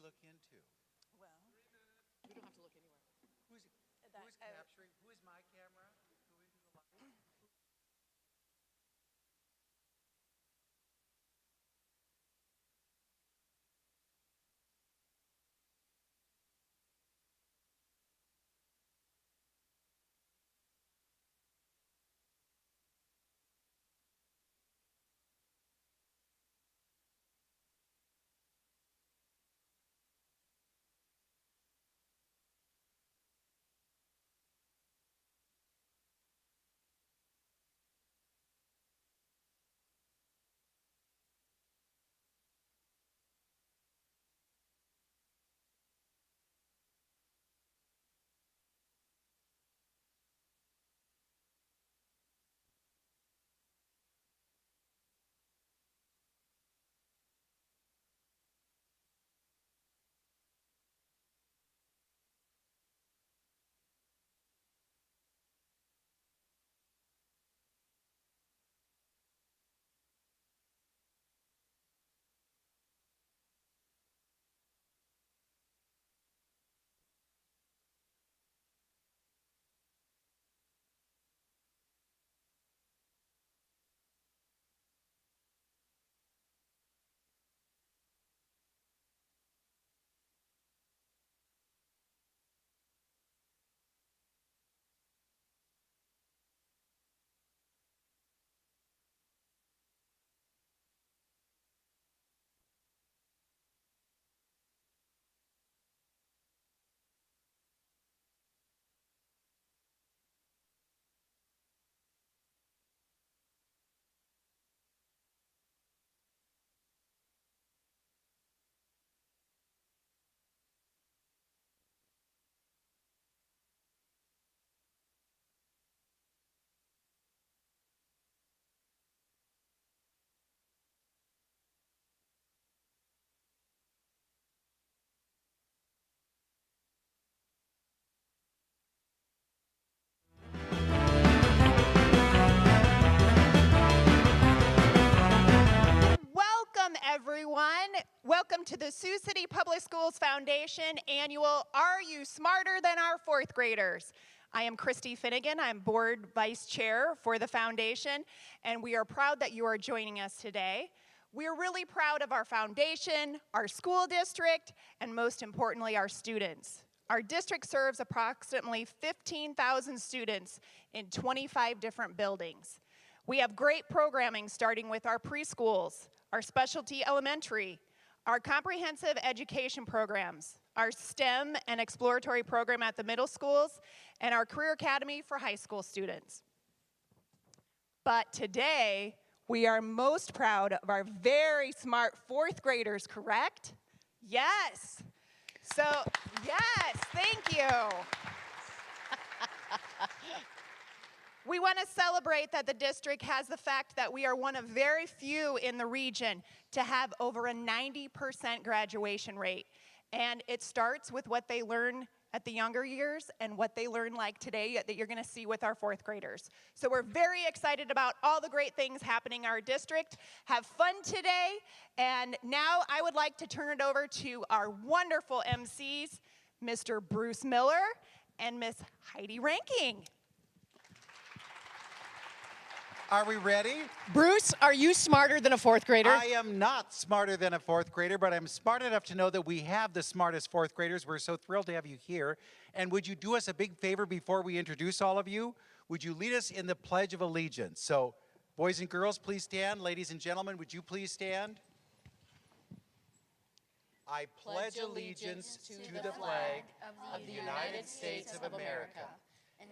look into? Well, We don't have to look anywhere. Who's capturing? Who is my camera? Go into the light. welcome everyone. Welcome to the Sioux City Public Schools Foundation annual Are You Smarter Than Our Fourth Graders? I am Christy Finnegan. I'm board vice chair for the foundation, and we are proud that you are joining us today. We're really proud of our foundation, our school district, and most importantly, our students. Our district serves approximately 15,000 students in 25 different buildings. We have great programming starting with our preschools, our specialty elementary, our comprehensive education programs, our STEM and exploratory program at the middle schools, and our Career Academy for high school students. But today, we are most proud of our very smart fourth graders, correct? Yes. So, yes, thank you. We want to celebrate that the district has the fact that we are one of very few in the region to have over a 90% graduation rate. And it starts with what they learn at the younger years and what they learn like today that you're going to see with our fourth graders. So we're very excited about all the great things happening in our district. Have fun today. And now I would like to turn it over to our wonderful MCs, Mr. Bruce Miller and Miss Heidi Ranking. Are we ready? Bruce, are you smarter than a fourth grader? I am not smarter than a fourth grader, but I'm smart enough to know that we have the smartest fourth graders. We're so thrilled to have you here. And would you do us a big favor before we introduce all of you? Would you lead us in the Pledge of Allegiance? So, boys and girls, please stand. Ladies and gentlemen, would you please stand? I pledge allegiance to the flag of the United States of America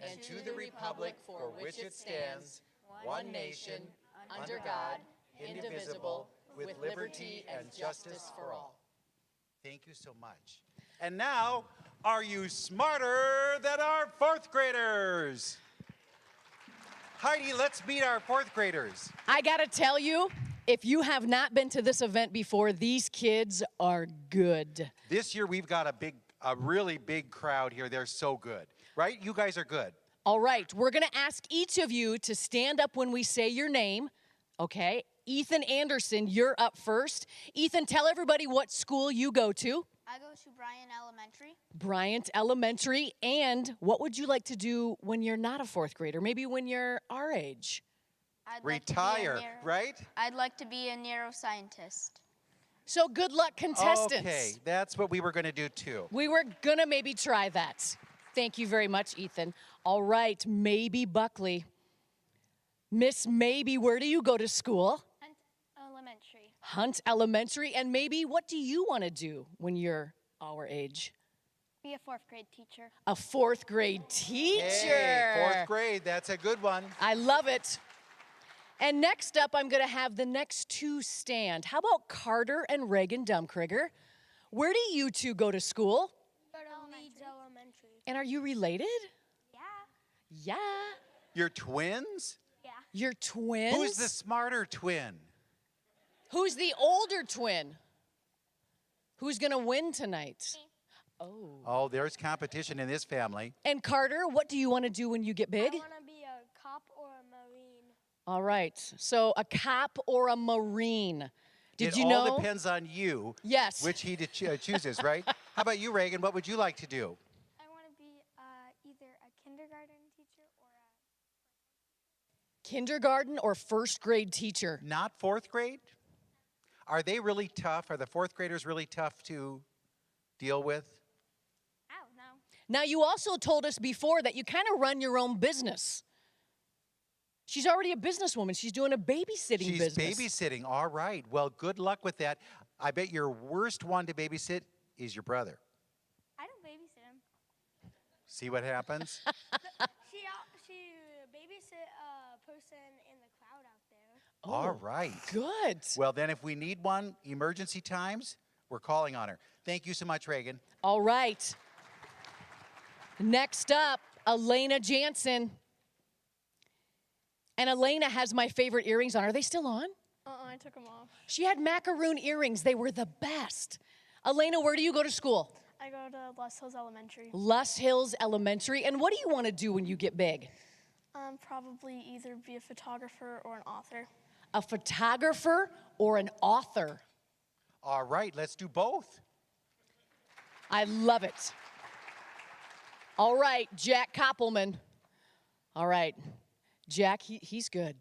and to the republic for which it stands, one nation, under God, indivisible, with liberty and justice for all. Thank you so much. And now, are you smarter than our fourth graders? Heidi, let's meet our fourth graders. I gotta tell you, if you have not been to this event before, these kids are good. This year we've got a really big crowd here. They're so good, right? You guys are good. All right, we're gonna ask each of you to stand up when we say your name, okay? Ethan Anderson, you're up first. Ethan, tell everybody what school you go to. I I go to Bryan Elementary. Bryant Elementary. And what would you like to do when you're not a fourth grader? Maybe when you're our age? Retire, right? I'd like to be a neuroscientist. So good luck, contestants. Okay, that's what we were going to do too. We were gonna maybe try that. Thank you very much, Ethan. All right, Maybe Buckley. Miss Maybe, where do you go to school? Hunt Elementary. Hunt Elementary. And maybe what do you want to do when you're our age? Be a fourth grade teacher. A fourth grade teacher. Hey, fourth grade, that's a good one. I love it. And next up, I'm going to have the next two stand. How about Carter and Reagan Dumkrigger? Where do you two go to school? Go to Leeds Elementary. And are you related? Yeah. Yeah. You're twins? Yeah. You're twins? Who's the smarter twin? Who's the older twin? Who's going to win tonight? Oh. Oh, there's competition in this family. And Carter, what do you want to do when you get big? I want to be a cop or a Marine. All right. So a cop or a Marine. Did you It know? all depends on you. Yes. Which he chooses, right? How about you, Reagan? What would you like to do? I want to be either a kindergarten teacher or a... Kindergarten or first grade teacher? Not fourth grade? Are they really tough? Are the fourth graders really tough to deal with? I don't know. Now, you also told us before that you kind of run your own business. She's already a businesswoman. She's doing a babysitting business. She's babysitting. All right. Well, good luck with that. I bet your worst one to babysit is your brother. I don't babysit him. See what happens? She babysit a person in the crowd out there. All right. Good. Well, then if we need one, emergency times, we're calling on her. Thank you so much, Reagan. All right. Next up, Elena Jansen. And Elena has my favorite earrings on. Are they still on? I took them off. She had macaroon earrings. They were the best. Elena, where do you go to school? I go to Los Hills Elementary. Los Hills Elementary. And what do you want to do when you get big? Probably either be a photographer or an author. A photographer or an author? All right, let's do both. I love it. All right, Jack Koppelman. All right, Jack, he's good.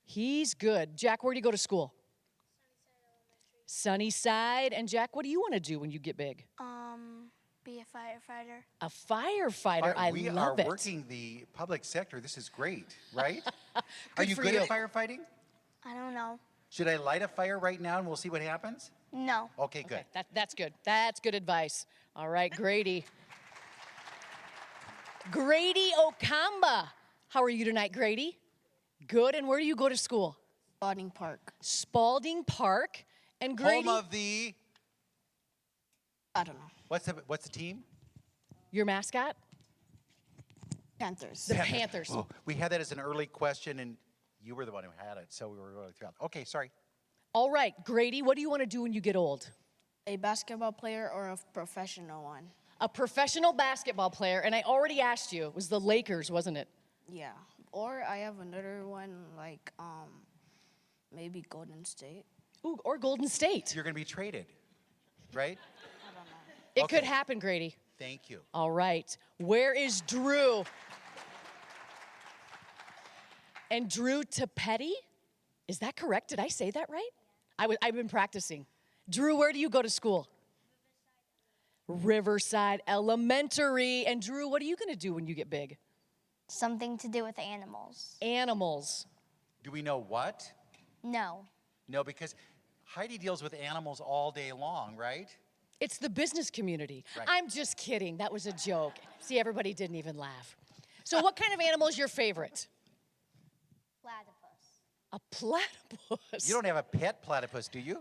He's good. Jack, where do you go to school? Sunnyside. And Jack, what do you want to do when you get big? Be a firefighter. A firefighter. I we love are it. working the public sector. This is great, right? Are Good you for good you. at firefighting? I don't know. Should I light a fire right now and we'll see what happens? No. Okay, good. Okay, that's good. That's good advice. All right, Grady. Grady Okamba. How are you tonight, Grady? Good. And where do you go to school? Spalding Park. Spalding Park. And Grady, Home of the, I don't know. what's the team? your mascot? Panthers. The Panthers. Oh, we had that as an early question, and you were the one who had it, so we were really thrilled. Okay, sorry. All right, Grady, what do you want to do when you get old? A basketball player or a professional one? A professional basketball player, and I already asked you. It was the Lakers, wasn't it? Yeah. Or I have another one like maybe Golden State. Ooh, or Golden State. You're going to be traded, right? I don't know. It Okay. could happen, Grady. Thank you. All right. Where is Drew? And Drew Tapetti? Is that correct? Did I say that right? I've been practicing. Drew, where do you go to school? Riverside Elementary. And Drew, what are you going to do when you get big? Something to do with animals. Animals. Do we know what? No. No, because Heidi deals with animals all day long, right? It's the business community. Right. I'm just kidding. That was a joke. See, everybody didn't even laugh. So what kind of animal is your favorite? Platypus. A platypus. You don't have a pet platypus, do you?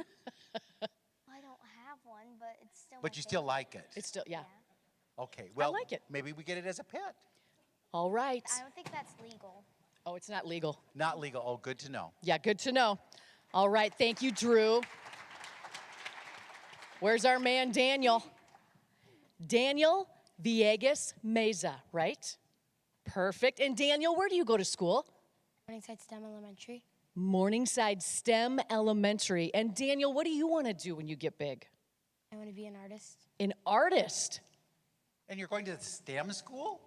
I don't have one, but it's still. But you still like it. It's still, yeah. Okay, well, like it. maybe we get it as a pet. All right. I don't think that's legal. Oh, it's not legal. Not legal. Oh, good to know. Yeah, good to know. All right, thank you, Drew. Where's our man, Daniel? Daniel Villegas Meza, right? Perfect. And Daniel, where do you go to school? Morningside STEM Elementary. Morningside STEM Elementary. And Daniel, what do you want to do when you get big? I want to be an artist. An artist. And you're going to STEM school?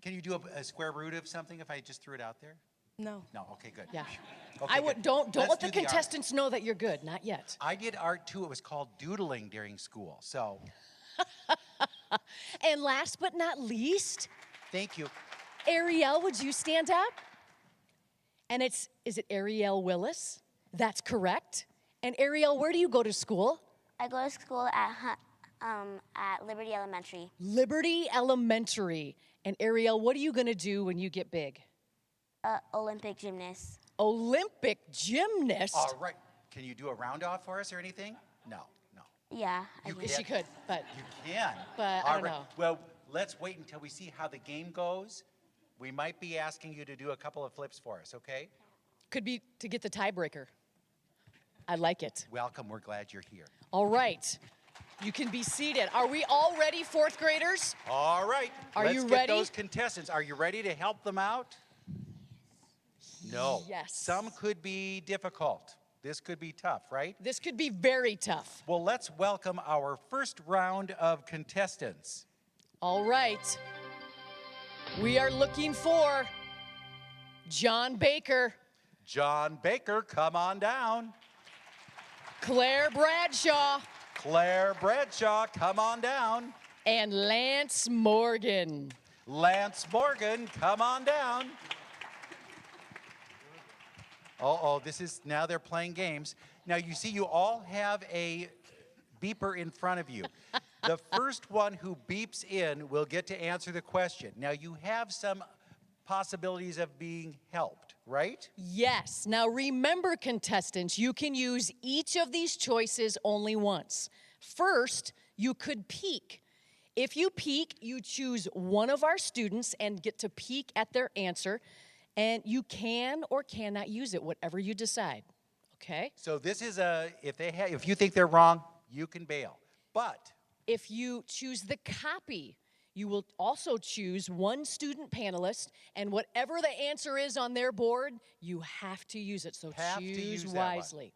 Can you do a square root of something if I just threw it out there? No. No, okay, good. Yeah. Okay, I would good. don't Let's let the do art. contestants know that you're good. Not yet. I did art too. It was called doodling during school. So, And last but not least, thank you. Ariel, would you stand up? And is it Ariel Willis? That's correct. And Ariel, where do you go to school? I go to school at Liberty Elementary. Liberty Elementary. And Ariel, what are you going to do when you get big? Olympic gymnast. Olympic gymnast. All right. Can you do a round off for us or anything? No. Yeah, I You do. can. She could, but You can. But I All don't right. know. Well, let's wait until we see how the game goes. We might be asking you to do a couple of flips for us, okay? could be to get the tiebreaker. I like it. Welcome. We're glad you're here. All right. You can be seated. Are we all ready, fourth graders? All right. Are let's you get ready? those contestants. Are you ready to help them out? No. Yes. Some could be difficult. This could be tough, right? This could be very tough. Well, let's welcome our first round of contestants. All right. We are looking for John Baker, John Baker, come on down. Claire Bradshaw, Claire Bradshaw, come on down. and Lance Morgan. Lance Morgan, come on down. Uh-oh, now they're playing games. Now, you see, you all have a beeper in front of you. The first one who beeps in will get to answer the question. Now, you have some possibilities of being helped, right? Yes. Now remember, contestants, you can use each of these choices only once. First, you could peek. If you peek, you choose one of our students and get to peek at their answer, and you can or cannot use it, whatever you decide. Okay? So this is if you think they're wrong, you can bail. But If you choose the copy, you will also choose one student panelist, and whatever the answer is on their board, you have to use it. So Have to choose use that one. wisely.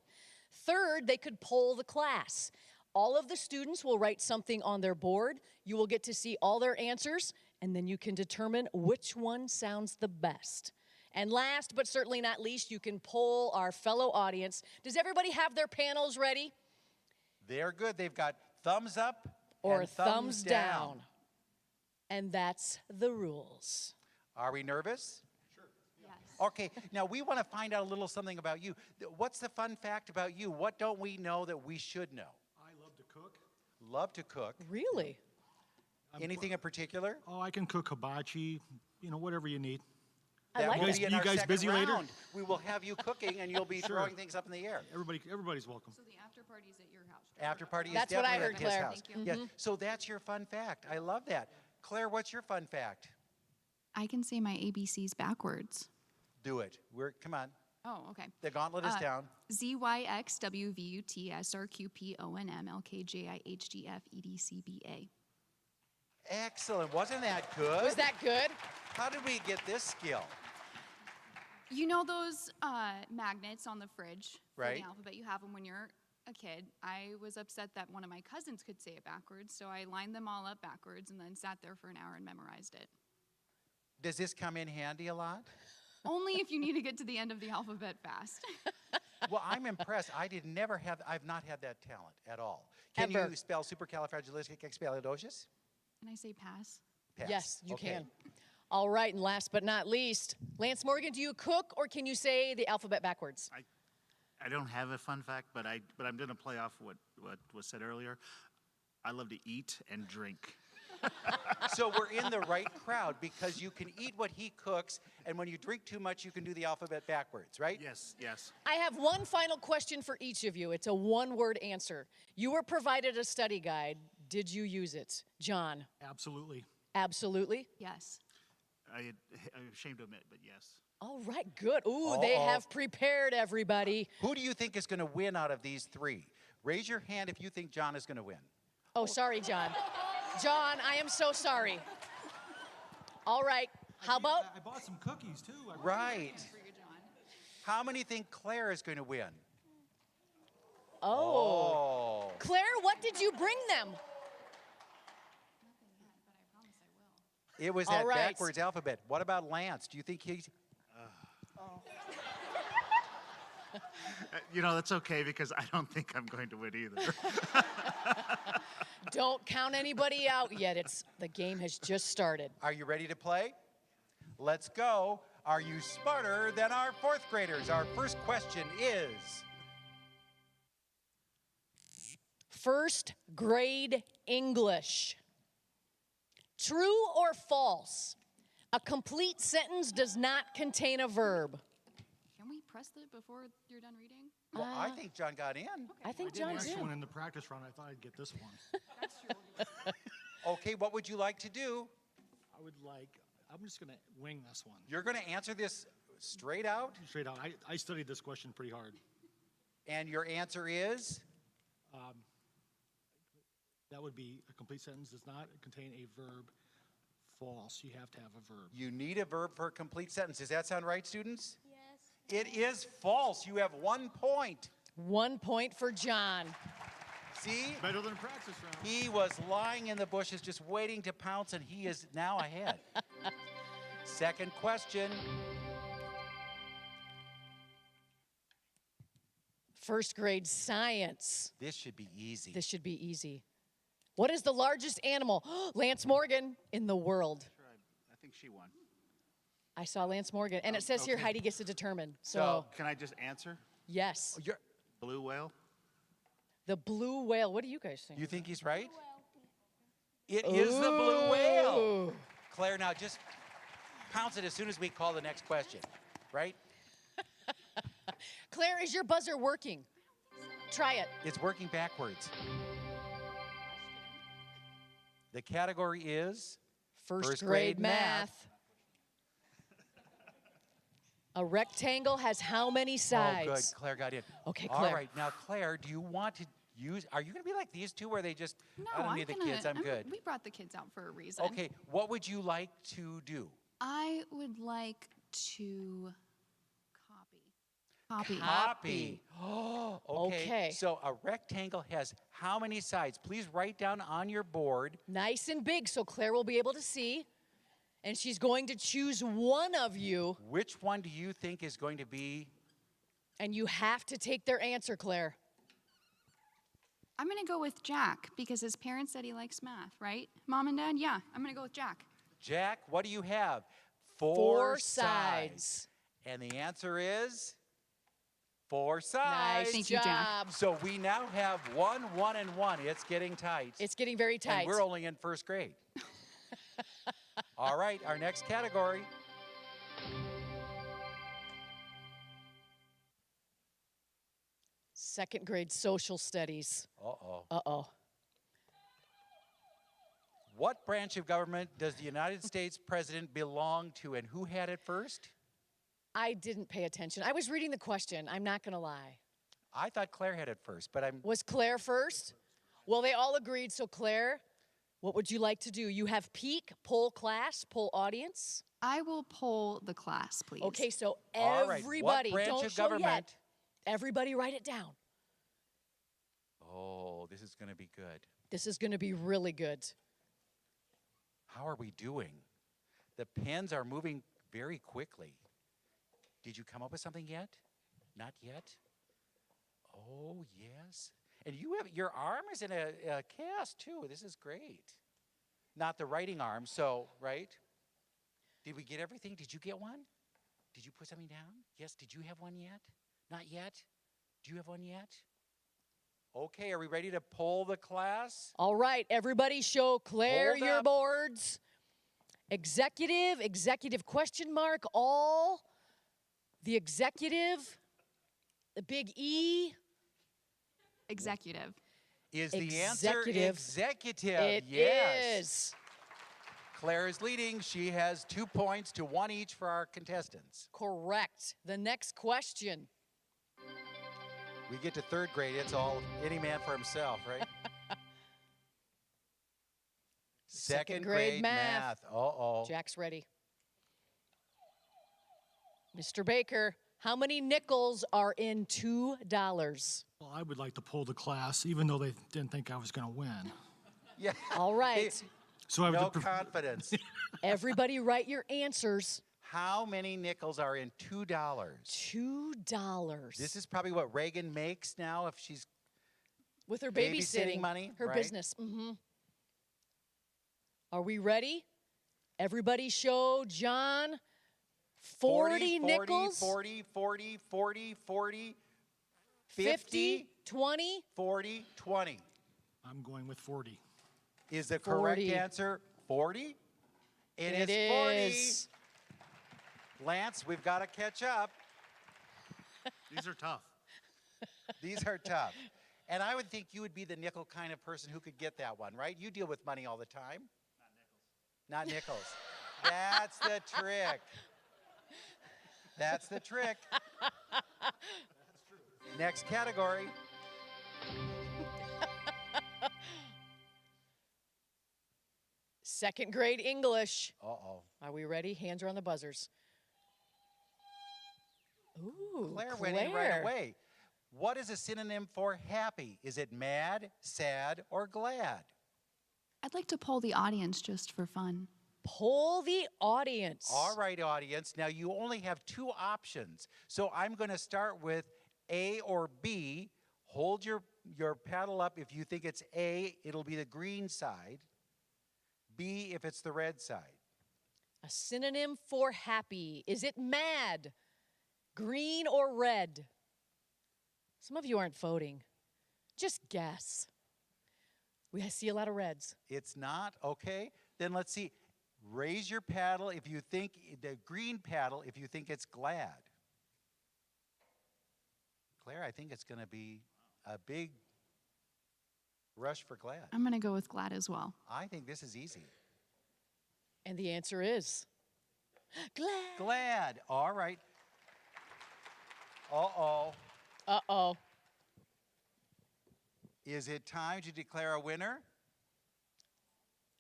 Third, they could poll the class. All of the students will write something on their board. You will get to see all their answers, and then you can determine which one sounds the best. And last but certainly not least, you can poll our fellow audience. Does everybody have their panels ready? they're good. They've got thumbs up Or and thumbs down? And that's the rules. Are we nervous? Yes. Okay, now we want to find out a little something about you. What's the fun fact about you? What don't we know that we should know? I love to cook. Love to cook. Really? Anything in particular? Oh, I can cook hibachi, whatever you need. I That like will it. be in You our guys second busy later? round. We will have you cooking, and you'll be Sure. throwing things up in the air. Everybody's welcome. So the after party's at your house. After party is That's what I definitely heard, at his Claire. house. Thank you. Yes. So that's your fun fact. I love that. Claire, what's your fun fact? I can say my ABCs backwards. Do it. Come on. Oh, okay. The gauntlet is down. ZYXWVUTSRQPONMLKJIHDFEDCBA. Excellent. Wasn't that good? Was that good? How did we get this skill? You know those magnets on the fridge for Right. the alphabet? You have them when you're a kid. I was upset that one of my cousins could say it backwards, so I lined them all up backwards and then sat there for an hour and memorized it. Does this come in handy a lot? Only if you need to get to the end of the alphabet fast. Well, I'm impressed. I've not had that talent at all. Can Ever. you spell supercalifragilisticexpialidocious? Can I say pass? Pass. Yes, you Okay. can. All right, and last but not least, Lance Morgan, do you cook or can you say the alphabet backwards? I don't have a fun fact, but I'm going to play off what was said earlier. I love to eat and drink. So we're in the right crowd because you can eat what he cooks, and when you drink too much, you can do the alphabet backwards, right? Yes. I have one final question for each of you. It's a one-word answer. You were provided a study guide. Did you use it? John? Absolutely. Absolutely. Yes. I'm ashamed to admit, but yes. All right, good. Ooh, they have prepared everybody. Who do you think is going to win out of these three? Raise your hand if you think John is going to win. Oh, sorry, John. John, I am so sorry. All right, how about? I bought some cookies too. Right. For you, John. How many think Claire is going to win? Oh. Claire, what did you bring them? It was All that right. backwards alphabet. What about Lance? Do you think he's... You know, that's okay because I don't think I'm going to win either. Don't count anybody out yet. The game has just started. Are you ready to play? Let's go. Are you smarter than our fourth graders? Our first question is... First grade English. True or false? A complete sentence does not contain a verb. Can we press it before you're done reading? Well, I think John got in. I think I did John's next one in. in the practice round. I thought I'd get this one. That's true. Okay, what would you like to do? I'm just going to wing this one. You're going to answer this straight out, Straight out. I studied this question pretty hard. and your answer is? That would be a complete sentence does not contain a verb. False. You have to have a verb. You need a verb for a complete sentence. Does that sound right, students? Yes. It is false. You have 1 point. 1 point for John. See? Better than a practice round. He was lying in the bushes just waiting to pounce, and he is now ahead. Second question. First grade science. This should be easy. This should be easy. What is the largest animal, Lance Morgan, in the world? I think she won. I saw Lance Morgan. And it says here okay. Heidi gets to determine. So- So, Can I just answer? yes. You're, Blue whale? The blue whale. What do you guys think? you think he's right? It is the blue whale. Ooh. Claire, now just pounce it as soon as we call the next question, right? Claire, is your buzzer working? Try it. It's working backwards. The category is First grade math. A rectangle has how many Oh, sides? good. Claire got in. Okay, All Claire. right. Now, Claire, do you want to use, are you going to be like these two where they just, No, I don't I'm need the gonna, kids, I'm good. We brought the kids out for a reason. Okay, what would you like to do? I would like to copy. Copy. Oh, okay. Okay. So a rectangle has how many sides? Please write down on your board. Nice and big so Claire will be able to see. And she's going to choose one of you, Which one do you think is going to be? and you have to take their answer, Claire. I'm gonna go with Jack because his parents said he likes math, right? Mom and Dad? Yeah, I'm gonna go with Jack. Jack, what do you have? Four sides. And the answer is 4 sides. Nice Thank you, Jack. job. So we now have 1, 1, and 1. It's getting tight. It's getting very tight. And we're only in first grade. All right, our next category. Second grade social studies. Uh-oh. Uh-oh. What branch of government does the United States president belong to, and who had it first? I didn't pay attention. I was reading the question. I'm not going to lie. I thought Claire had it first, but I'm... Was Claire first? Well, they all agreed. So, Claire, what would you like to do? You have peak, poll class, poll audience. I will poll the class, please. Okay, so All right, everybody, what branch don't of show government? yet. Everybody write it down. Oh, this is going to be good. This is going to be really good. How are we doing? The pens are moving very quickly. Did you come up with something yet? Not yet? Oh, yes. And you have, your arm is in a cast too. This is great. Not the writing arm, so, right? Did we get everything? Did you get one? Did you put something down? Yes, did you have one yet? Not yet? Do you have one yet? Okay, are we ready to poll the class? All right, everybody show Claire Hold your up. boards. Executive question mark, all. The executive, the big E. Executive. Is the answer Executive. executive? It Yes. is. Claire is leading. She has 2 points to 1 each for our contestants. Correct. The next question. We get to third grade, it's all any man for himself, right? Second grade math. Uh-oh. Jack's ready. Mr. Baker, how many nickels are in $2? Well, I would like to pull the class, even though they didn't think I was going to win. Yeah. All right. So I would No confidence. Everybody write your answers. How many nickels are in $2? $2. This is probably what Reagan makes now if she's with her babysitting money, her right? business. Are we ready? Everybody show John 40 nickels. 40, 40, 40, 40, 50, 20. 40, 20. I'm going with 40. Is the correct 40. answer 40? It is 40. is. Lance, we've got to catch up. These are tough. These are tough. And I would think you would be the nickel kind of person who could get that one, right? You deal with money all the time. Not nickels. That's the trick. That's the trick. Next category. Second grade English. Uh-oh. Are we ready? Hands are on the buzzers. Ooh, Claire went in right away. What is a synonym for happy? Is it mad, sad, or glad? I'd like to poll the audience just for fun. Poll the audience. All right, audience. Now, you only have 2 options. So I'm going to start with A or B. Hold your paddle up. If you think it's A, it'll be the green side. B, if it's the red side. A synonym for happy. Is it mad, green, or red? Some of you aren't voting. Just guess. We see a lot of reds. It's not? Okay. Then let's see. Raise your paddle if you think, the green paddle, if you think it's glad. Claire, I think it's going to be a big rush for glad. I'm going to go with glad as well. I think this is easy. And the answer is glad. Glad. All right. Uh-oh. Uh-oh. Is it time to declare a winner?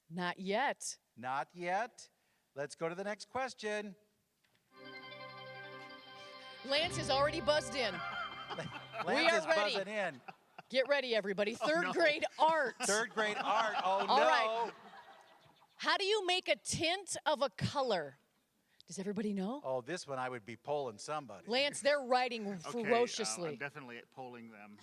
Not yet. Not yet. Let's go to the next question. Lance is already buzzed in. Lance are is ready. buzzing in. Get ready, everybody. Third grade art. Third grade art. Oh, All no. right. How do you make a tint of a color? Does everybody know? Oh, this one I would be polling somebody. Lance, they're writing ferociously. I'm definitely polling them.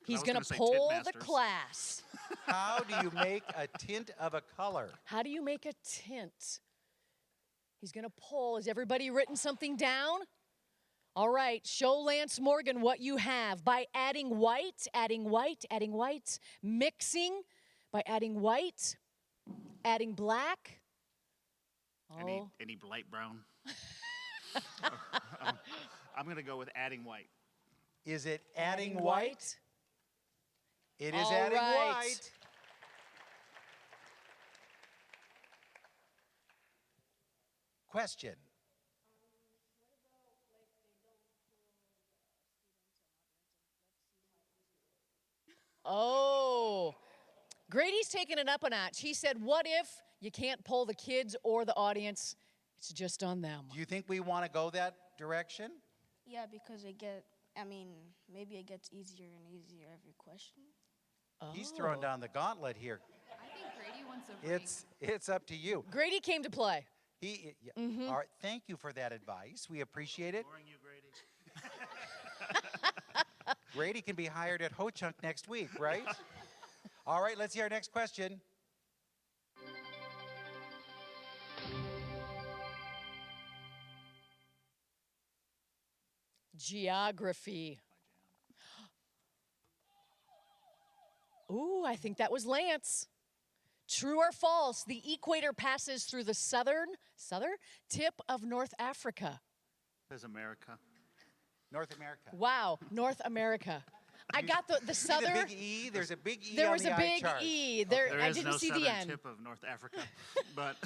He's going to poll the class. How do you make a tint of a color? How do you make a tint? He's going to poll. Has everybody written something down? All right, show Lance Morgan what you have by adding white, mixing by adding white, adding black. Oh. Any light brown? I'm going to go with adding white. Is it adding white? It is All adding right. white. Question. Oh, Grady's taking it up a notch. He said, what if you can't poll the kids or the audience? It's just on them. Do you think we want to go that direction? Yeah, because maybe it gets easier and easier every question. He's throwing down the gauntlet here. I think Grady wants a break. It's up to you. Grady came to play. All right, thank you for that advice. We appreciate it. Boring you, Grady. Grady can be hired at Ho Chunk next week, right? All right, let's see our next question. Geography. Ooh, I think that was Lance. True or false, the equator passes through the southern tip of North Africa. Says America. North America. Wow, North America. I got the See southern. the big E? There's a big E There on was the a eye big chart. E. There I is didn't no see southern the end. tip of North Africa, but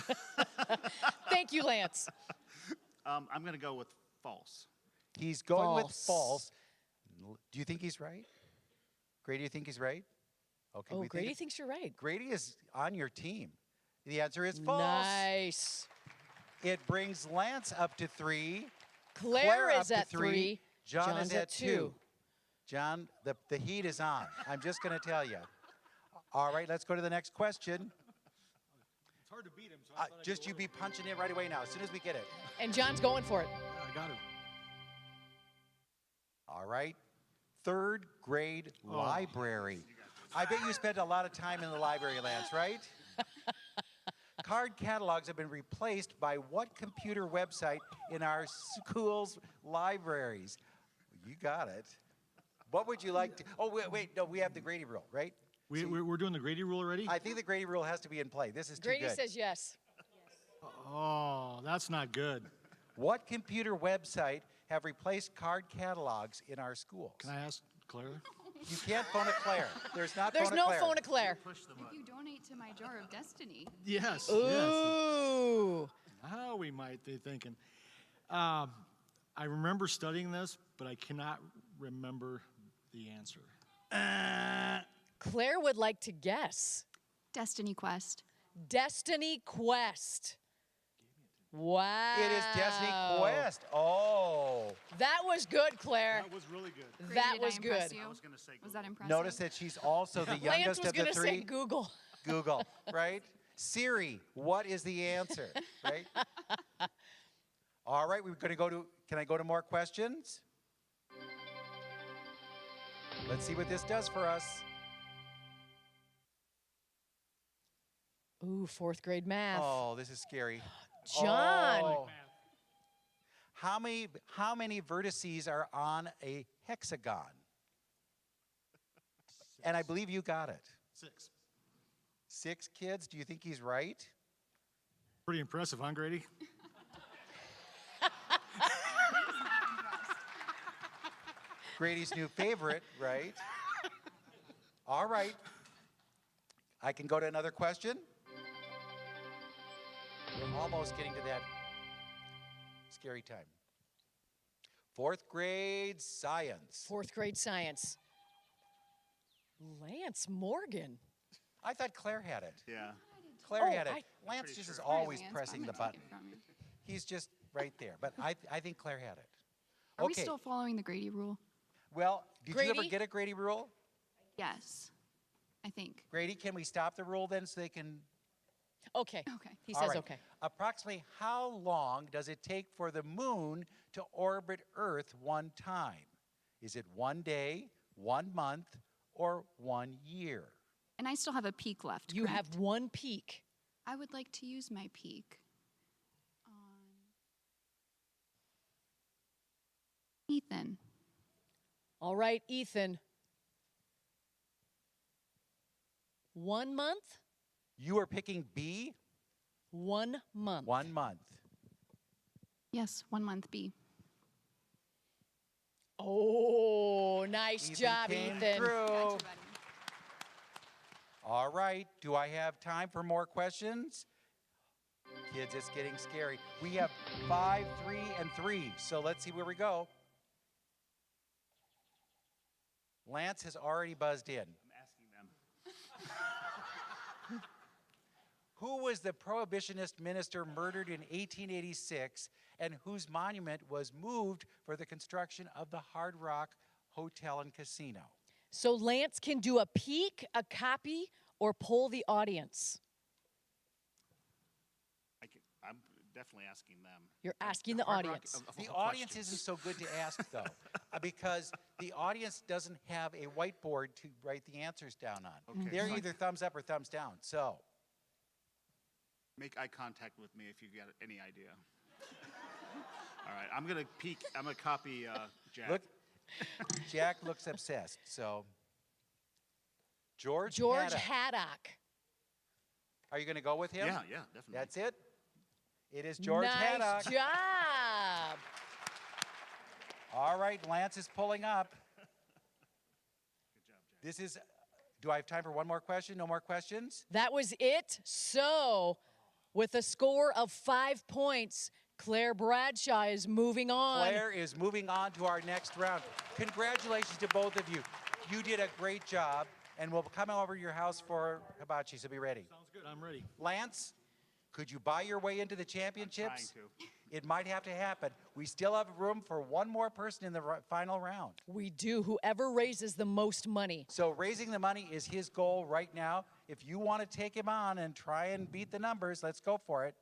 Thank you, Lance. I'm going to go with false. He's going with False. false. Do you think he's right? Grady, you think he's right? Okay. Oh, we Grady think thinks you're right. Grady is on your team. The answer is false. Nice. It brings Lance up to 3. Claire up is to at 3. John John's is at 2. John, the heat is on. I'm just going to tell you. All right, let's go to the next question. It's hard to beat him, so I thought I Just could you be punching in right away now, as soon as we get it. And John's going for it. I got it. All right. Third grade library. I bet you spent a lot of time in the library, Lance, right? Card catalogs have been replaced by what computer website in our school's libraries? You got it. What would you like to? Oh, wait, no, we have the Grady rule, right? We're doing the Grady rule already? I think the Grady rule has to be in play. This is too Grady good. says yes. Oh, that's not good. What computer website have replaced card catalogs in our schools? Can I ask Claire? You can't phone a Claire. There's There's phone a no Claire. phone a Claire. If you donate to my jar of destiny. Yes. Yes. Ooh. How we might be thinking. I remember studying this, but I cannot remember the answer. Claire would like to guess. Destiny Quest. Destiny Quest. Wow. It is Destiny Quest. Oh. That was good, Claire. That was really good. That Did I was impress good. you? I was going to say Was that impressive? Notice that she's also the Lance youngest was of the going to say three. Google. Google, right? Siri, what is the answer? Right? All right, we're going to go to, can I go to more questions? Let's see what this does for us. Ooh, fourth grade math. Oh, this is scary. John. Oh. How many vertices are on a hexagon? And I believe you got it. 6. 6 kids? Do you think he's right? Pretty impressive, huh, Grady? Grady's new favorite, right? All right. I can go to another question. We're almost getting to that scary time. 4th grade science. Fourth grade science. Lance Morgan. I thought Claire had it. Yeah. Claire Oh, had it. I- Lance just is Sorry, always Lance, but pressing I'm the gonna take button. it from you. He's just right there. But I think Claire had it. Are we Okay. still following the Grady rule? Well, did you ever Grady? get a Grady rule? Yes, I think. Grady, can we stop the rule then so they can? Okay. Okay. He All says right. okay. Approximately how long does it take for the moon to orbit Earth one time? Is it 1 day, 1 month, or 1 year? And I still have a peak left. You correct? have one peak. I would like to use my peak on Ethan. All right, Ethan. 1 month? You are picking B, 1 month. 1 month. Yes, 1 month B. Oh, nice job, came Ethan. through. Gotcha, buddy. All right. Do I have time for more questions? Kids, it's getting scary. We have 5, 3, and 3. So let's see where we go. Lance has already buzzed in. I'm asking them. Who was the prohibitionist minister murdered in 1886 and whose monument was moved for the construction of the Hard Rock Hotel and Casino? So Lance can do a peek, a copy, or poll the audience. I'm definitely asking them. You're asking the Hard Rock- audience. of The all audience questions. isn't so good to ask, though, because the audience doesn't have a whiteboard to write the answers down on. Okay, They're so I- either thumbs up or thumbs down. So, Make eye contact with me if you got any idea. All right, I'm gonna peek. I'm gonna copy Jack. look, Jack looks obsessed. So, George George Haddock. Haddock. Are you going to go with him? Yeah, yeah, definitely. That's it? It is George nice Haddock. job. All right, Lance is pulling up. Good job, Jack. This is, do I have time for one more question? No more questions? That was it. So, with a score of 5 points, Claire Bradshaw is moving on. Claire is moving on to our next round. Congratulations to both of you. You did a great job, and we'll come over to your house for hibachi, so be ready. Sounds good. I'm ready. Lance, could you buy your way into the championships? Trying to. It might have to happen. We still have room for one more person in the final round. We do. Whoever raises the most money. So raising the money is his goal right now. if you want to take him on and try and beat the numbers, let's go for it.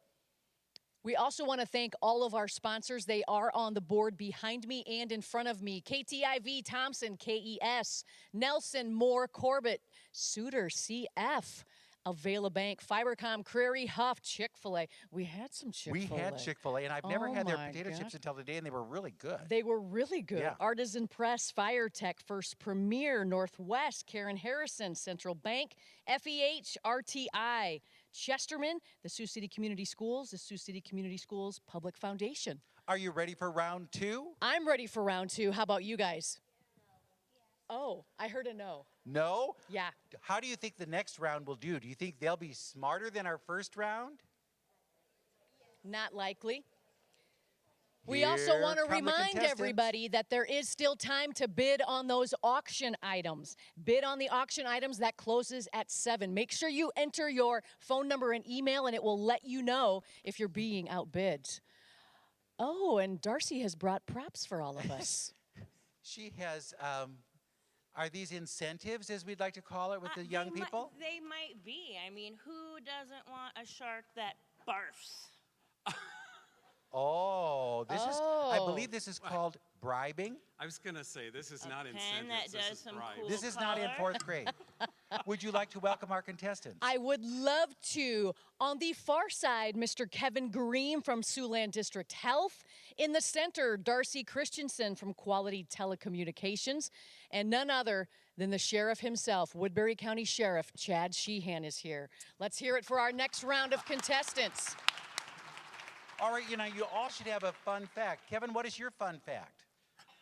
We also want to thank all of our sponsors. They are on the board behind me and in front of me. KTIV, Thompson, KES, Nelson, Moore, Corbett, Suter, CF, Availabank, Fibercom, Prairie, Huff, Chick-fil-A. We had some Chick-fil-A. We had Chick-fil-A, and I've never Oh had their my potato God. chips until today, and they were really good. They were really good. Yeah. Artisan Press, Fire Tech, First Premier, Northwest, Karen Harrison, Central Bank, FEH, RTI, Chesterman, the Sioux City Community Schools, the Sioux City Community Schools Public Foundation. Are you ready for round 2? I'm ready for round 2. How about you guys? Oh, I heard a no. No? Yeah. How do you think the next round will do? Do you think they'll be smarter than our first round? Not likely. We also want to Here come the remind contestants. everybody that there is still time to bid on those auction items. Bid on the auction items. That closes at 7. Make sure you enter your phone number and email, and it will let you know if you're being outbid. Oh, and Darcy has brought props for all of us. She has, are these incentives, as we'd like to call it, with the young people? They might be. I mean, who doesn't want a shark that barfs? Oh, this is, I Oh. believe this is called bribing. I was going to say, this is not pen incentives, that this does is some bribes. cool This is not in color. 4th grade. Would you like to welcome our contestants? I would love to. On the far side, Mr. Kevin Green from Siouxland District Health. In the center, Darcy Christensen from Quality Telecommunications. And none other than the sheriff himself, Woodbury County Sheriff Chad Sheehan is here. Let's hear it for our next round of contestants. All right, you know, you all should have a fun fact. Kevin, what is your fun fact?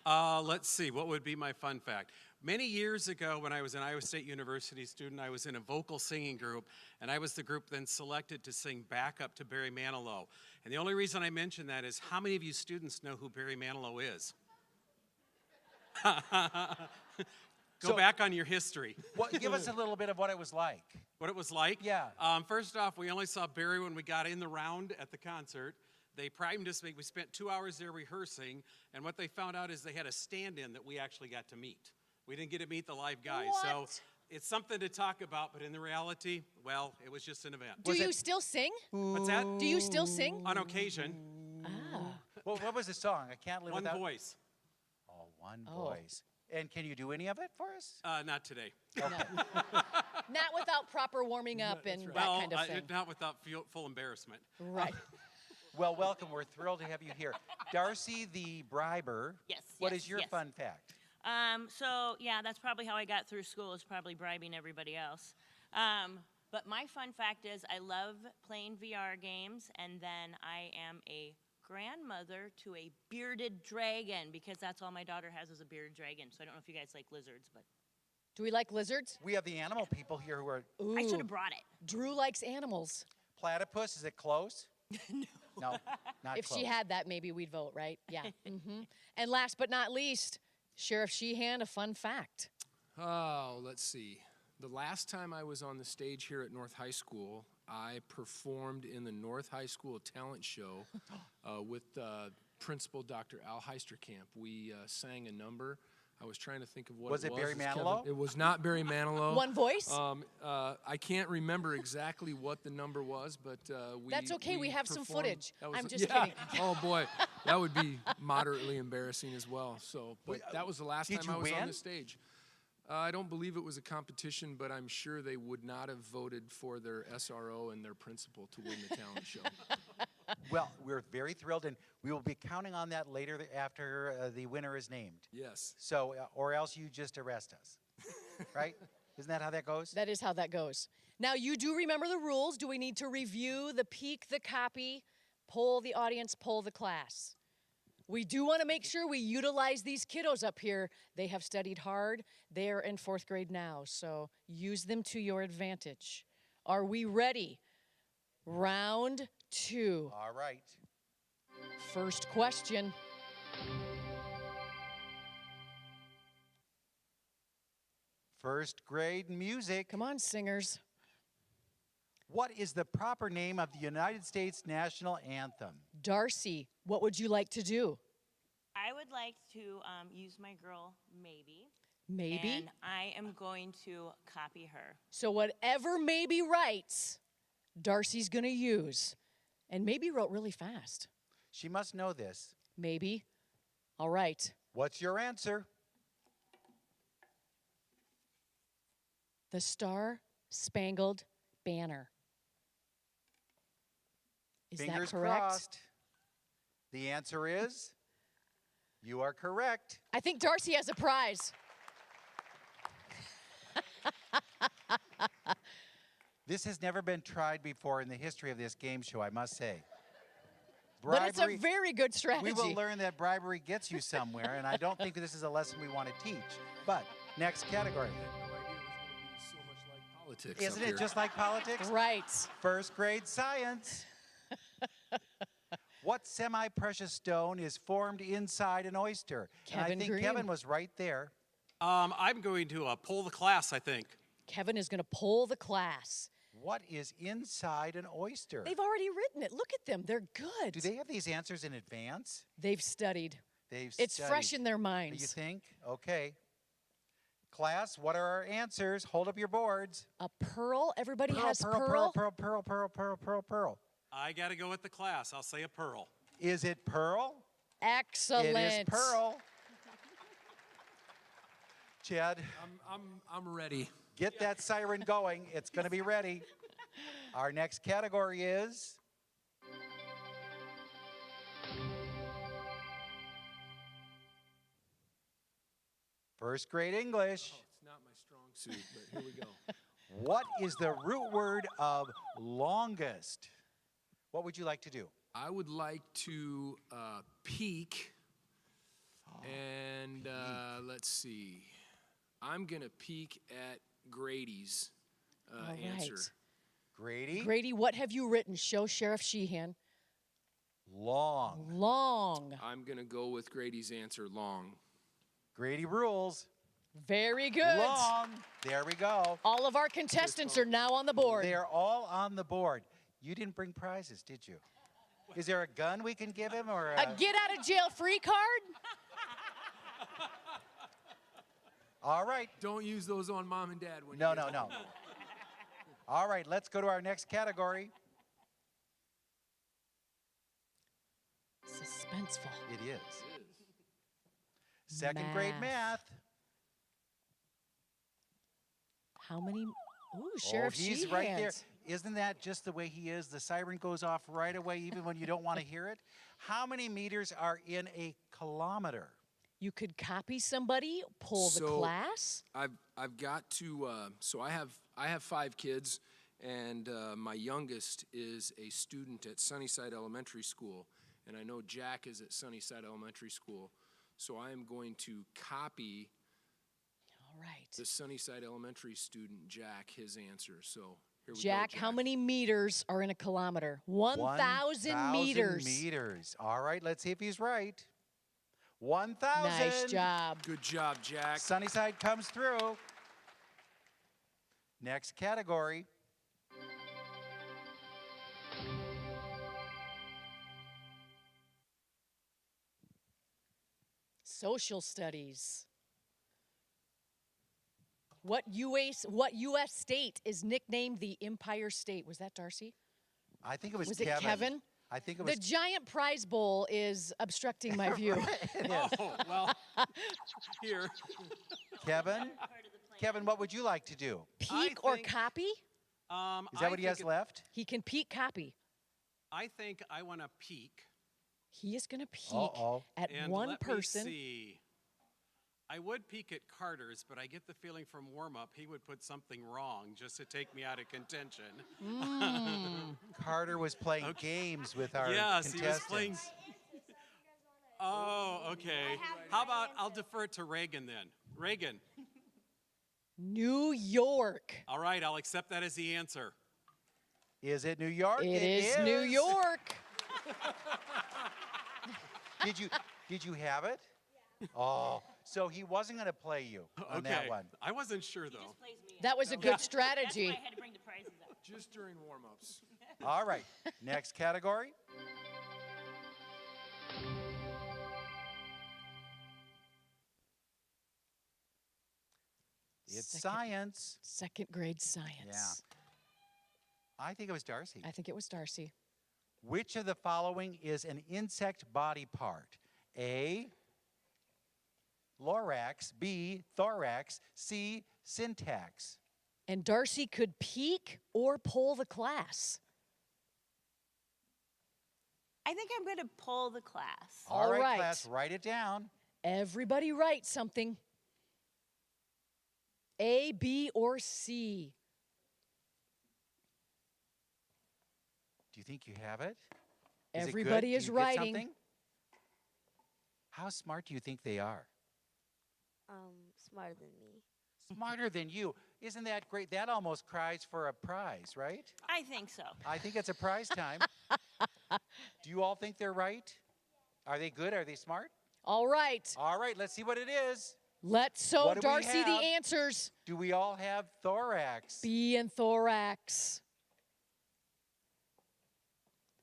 Let's see, what would be my fun fact? Many years ago, when I was an Iowa State University student, I was in a vocal singing group, and I was the group then selected to sing backup to Barry Manilow. And the only reason I mention that is, how many of you students know who Barry Manilow is? Go back on your history. Give us a little bit of what it was like. What it was like? Yeah. First off, we only saw Barry when we got in the round at the concert. They primed us. We spent 2 hours there rehearsing, and what they found out is they had a stand-in that we actually got to meet. We didn't get to meet the live guys. So What? it's something to talk about, but in the reality, well, it was just an event. Do you still sing? What's that? Do you still sing? On occasion, Well, what was the song? I can't live one without. voice. Oh, one voice. And can you do any of it for us? Not today. Not without proper warming up and that Well, kind of thing. not without full embarrassment. Right. Well, welcome. We're thrilled to have you here. Darcy, the briber. Yes. What yes, is your yes. fun fact? So yeah, that's probably how I got through school, is probably bribing everybody else. But my fun fact is I love playing VR games, and then I am a grandmother to a bearded dragon, because that's all my daughter has is a bearded dragon. So I don't know if you guys like lizards, but Do we like lizards? We have the animal people here who are Ooh. I should have brought it. Drew likes animals. platypus. Is it close? No, not If close. she had that, maybe we'd vote, right? Yeah. And last but not least, Sheriff Sheehan, a fun fact. Oh, let's see. The last time I was on the stage here at North High School, I performed in the North High School talent show with Principal Dr. Al Heisterkamp. We sang a number. I was trying to think of what Was it was. it Barry It's Kevin- Manilow? It was not Barry Manilow. One voice? I can't remember exactly what the number was, but we. That's okay, we have some performed. footage. That was- I'm just yeah. kidding. Oh boy, that would be moderately embarrassing as well. So, but that was the last did time I you was on win? the stage. I don't believe it was a competition, but I'm sure they would not have voted for their SRO and their principal to win the talent show. Well, we're very thrilled, and we will be counting on that later after the winner is named. Yes. So, or else you just arrest us, right? Isn't that how that goes? That is how that goes. Now, you do remember the rules. Do we need to review the peek, the copy, poll the audience, poll the class? We do want to make sure we utilize these kiddos up here. They have studied hard. They are in 4th grade now, so use them to your advantage. Are we ready? Round 2. All right. First question. First grade music. Come on, singers. What is the proper name of the United States national anthem? Darcy, what would you like to do? I would like to use my girl, Maybe. Maybe. And I am going to copy her. So whatever Maybe writes, Darcy's going to use. And Maybe wrote really fast. She must know this. Maybe. All right. What's your answer? The Star-Spangled Banner. Is Fingers that correct? crossed. The answer is, you are correct. I think Darcy has a prize. This has never been tried before in the history of this game show, I must say. But it's a very good strategy. We will learn that bribery gets you somewhere, and I don't think this is a lesson we want to teach. But next category. Politics Isn't up it here. just like politics? Right. First grade science. What semi-precious stone is formed inside an oyster? And I Kevin think Green. Kevin was right there. I'm going to poll the class, I think. Kevin is going to poll the class. What is inside an oyster? They've already written it. Look at them. They're good. Do they have these answers in advance? They've studied. They've It's studied. fresh in their minds. You think? Okay. Class, what are our answers? Hold up your boards. A pearl. Everybody has pearl, pearl. I got to go with the class. I'll say a pearl. Is it pearl? Excellent. It is pearl. Chad, I'm ready. get that siren going. It's going to be ready. Our next category is first grade English. Oh, it's not my strong suit, but here we go. What is the root word of longest? What would you like to do? I would like to peek, and let's see. I'm gonna peek at Grady's All right. answer. Grady? Grady, what have you written? Show Sheriff Sheehan. Long. Long. I'm gonna go with Grady's answer, long. Grady rules. Very good. Long. There we go. All of our contestants are now on the board. They're all on the board. You didn't bring prizes, did you? Is there a gun we can give him or A get out of jail free card? All right. Don't use those on mom and dad when No, you no, get no. home. All right, let's go to our next category. Suspenseful. It is. Second grade math. How many? Ooh, Sheriff he's Sheehan. right there. Isn't that just the way he is? The siren goes off right away, even when you don't want to hear it. How many meters are in a kilometer? You could copy somebody, pull the So, class. I've got to. So I have 5 kids, and my youngest is a student at Sunnyside Elementary School, and I know Jack is at Sunnyside Elementary School, so I am going to copy. All right. The Sunnyside Elementary student Jack his answer. So here we Jack, go. how many meters are in a kilometer? 1,000 meters. meters. All right, let's see if he's right. 1,000. Nice job. Good job, Jack. Sunnyside comes through. Next category. Social studies. What U.S. state is nicknamed the Empire State? Was that Darcy? I think it was Was Kevin. it Kevin? I think it was The giant prize bowl is obstructing my view. Oh, well, here. Kevin. Kevin, what would you like to do? Peek or copy? Is that what he has left? He can peek copy. I think I want to peek. He is going to peek at And one let person. Me see. I would peek at Carter's, but I get the feeling from warm-up he would put something wrong just to take me out of contention. Carter was playing games with our yes, contestants. he was playing. Oh, okay. How about I'll defer it to Reagan then. Reagan. New York. All right, I'll accept that as the answer. Is it New York? It is New York. Did you have it? Oh, so he wasn't going to play you on that one. I wasn't sure though. That was a good strategy. That's why I had to bring the prizes up. Just during warm-ups. All right, next category. It's science. Second grade science. Yeah. I think it was Darcy. I think it was Darcy. Which of the following is an insect body part? A, lorax, B, thorax, C, syntax. And Darcy could peek or poll the class. I think I'm going to pull the class. All right, right. class, write it down. Everybody write something. A, B, or C. Do you think you have it? Is it good? Everybody Do is you get writing. something? How smart do you think they are? Smarter than me. Smarter than you. Isn't that great? That almost cries for a prize, right? I think so. I think it's a prize time. Do you all think they're right? Are they good? Are they smart? All right. All right, let's see what it is. Let's show What do we Darcy the have? answers. Do we all have thorax? B and thorax.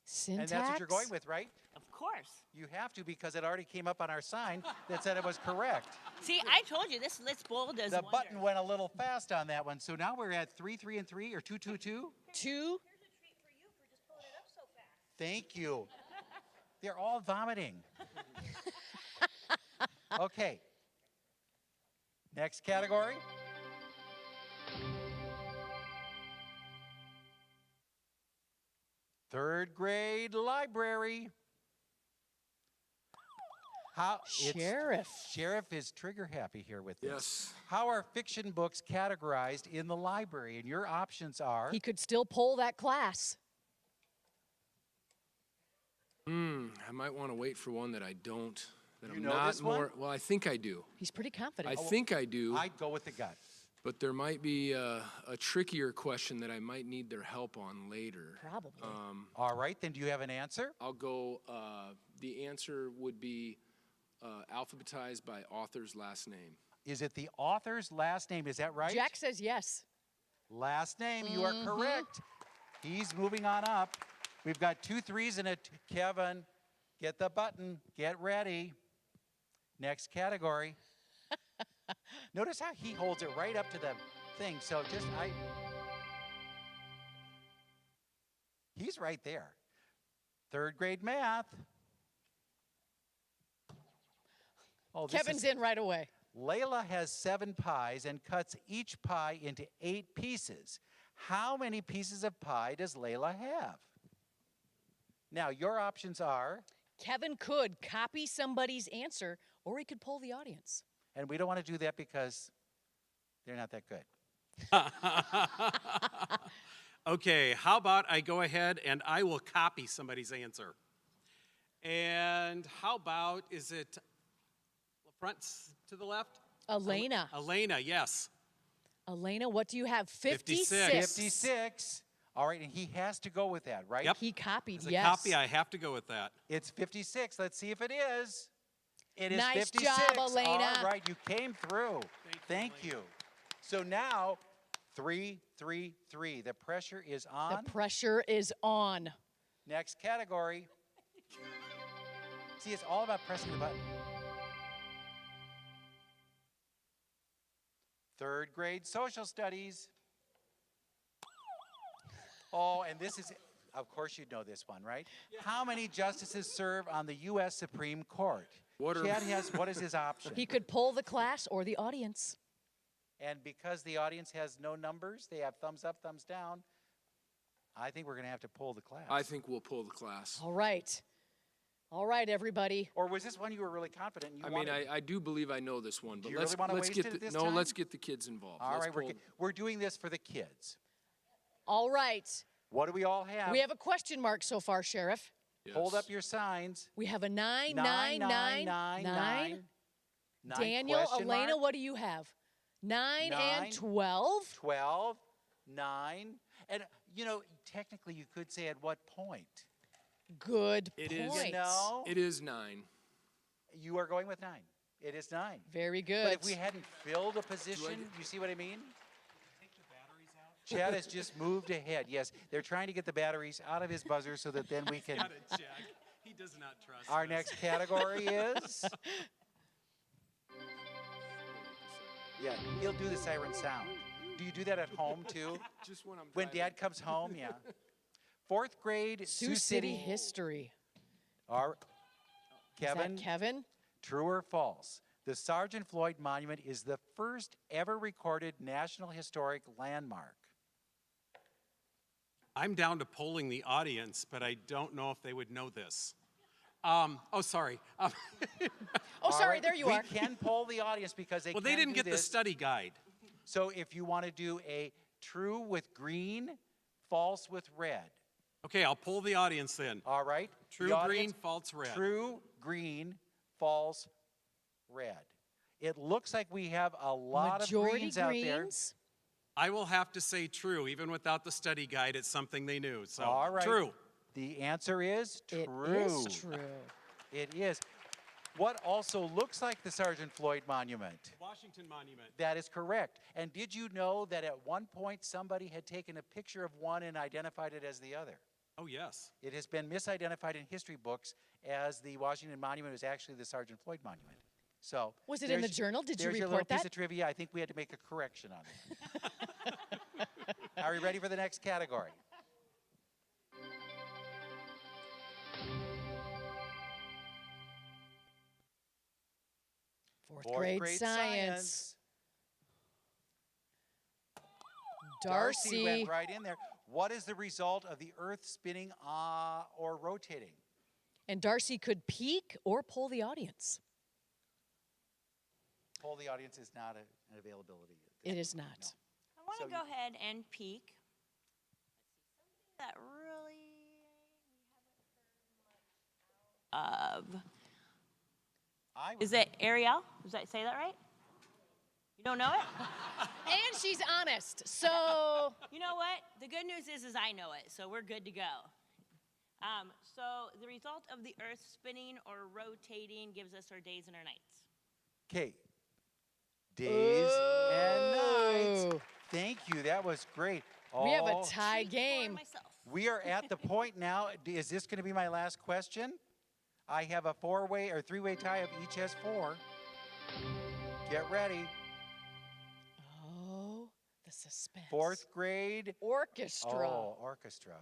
Syntax. And that's what you're going with, right? Of course. You have to because it already came up on our sign that said it was correct. See, I told you this Let's Bold does The wonders. button went a little fast on that one. So now we're at 3, 3, and 3, or 2, 2, 2. 2. Thank you. They're all vomiting. Okay. Next category. Third grade library. Sheriff is trigger happy here with this. Yes. How are fiction books categorized in the library? And your options are He could still poll that class. I might want to wait for one that I don't. That You I'm know not this one? more. Well, I think I do. He's pretty confident. I think I do. I'd go with the gut. But there might be a trickier question that I might need their help on later. Probably. All right, then do you have an answer? I'll go. The answer would be alphabetized by author's last name. Is it the author's last name? Is that right? Jack says yes. Last name, you are correct. He's moving on up. We've got 2 3s and a Kevin. Get the button. Get ready. Next category. Notice how he holds it right up to the thing. So he's right there. Third grade math. Oh, this Kevin's is- in right away. Layla has 7 pies and cuts each pie into 8 pieces. How many pieces of pie does Layla have? Now, your options are, Kevin could copy somebody's answer, or he could poll the audience. and we don't want to do that because they're not that good. Okay, how about I go ahead and I will copy somebody's answer. And how about, is it front to the left? Elena. Elena, yes. Elena, what do you have? 56. 56. All right, and he has to go with that, right? Yep. He copied, As a yes. copy, I have to go with that. It's 56. Let's see if it is. It is Nice 56. job, Elena. All right, you came through. Thank you. So now, 3, 3, 3. The pressure is on. The pressure is on. Next category. See, it's all about pressing the button. Third grade social studies. Oh, and this is, of course you know this one, right? How many justices serve on the U.S. Supreme Court? What is his option? He could poll the class or the audience. And because the audience has no numbers, they have thumbs up, thumbs down, I think we're going to have to pull the class. I think we'll pull the class. All right. All right, everybody. Or was this one you were really confident you I wanted? mean, I do believe I know this one, but you let's really wanna let's waste get it at this no, time? let's get the kids involved. All Let's right, pull- we're doing this for the kids. All right. What do we all have? We have a question mark so far, Sheriff. Yes. Hold up your signs. We have a 9, 9, 9, 9, 9. 9. Daniel, Question Elena, mark. what do you have? 9 9. and 12. 12, 9. And, you know, technically you could say at what point? Good It point. is. You know, It is 9. you are going with 9. It is 9. Very good. But if we hadn't filled a position, you see what I mean? Chad has just moved ahead. Yes, they're trying to get the batteries out of his buzzer so that then we can. Got it, Jack. He does not trust Our us. next category is Yeah, he'll do the siren sound. Do you do that at home too? Just when I'm When driving. Dad comes home, yeah. Fourth grade, Sioux City history. Our, Is Kevin, that Kevin? true or false? The Sergeant Floyd Monument is the first ever recorded National Historic Landmark. I'm down to polling the audience, but I don't know if they would know this. Sorry. Oh, All sorry, right, there you we are. can poll the audience because they Well, they can didn't do get the this. study guide. So if you want to do a true with green, false with red. Okay, I'll poll the audience then. All right? True The green, audience, false red. True green, false red. It looks like we have a lot Majority of greens out there. greens. I will have to say true, even without the study guide. It's something they knew. So All right. true. The answer is true. It is true. It is. What also looks like the Sergeant Floyd Monument? Washington Monument. That is correct. And did you know that at one point somebody had taken a picture of one and identified it as the other? Oh, yes. It has been misidentified in history books as the Washington Monument was actually the Sergeant Floyd Monument. So Was it in the there's- journal? Did you there's your report little piece that? of trivia. I think we had to make a correction on it. Are you ready for the next category? Fourth grade science. Darcy Darcy. went right in there. What is the result of the Earth spinning or rotating? And Darcy could peek or poll the audience. Poll the audience is not an availability. It is not. I want to So go ahead and peek. That really of. I Is it Ariel? Does that say that right? You don't know it? And she's honest. So You know what? The good news is I know it, so we're good to go. So the result of the Earth spinning or rotating gives us our days and our nights. Okay. Days and nights. Ooh. Thank you. That was great. We have a Oh, tie Speak for game. myself. we are at the point now. Is this going to be my last question? I have a four-way or three-way tie of each has four. Get ready. Oh, the suspense. Fourth grade. Orchestra. Oh, orchestra.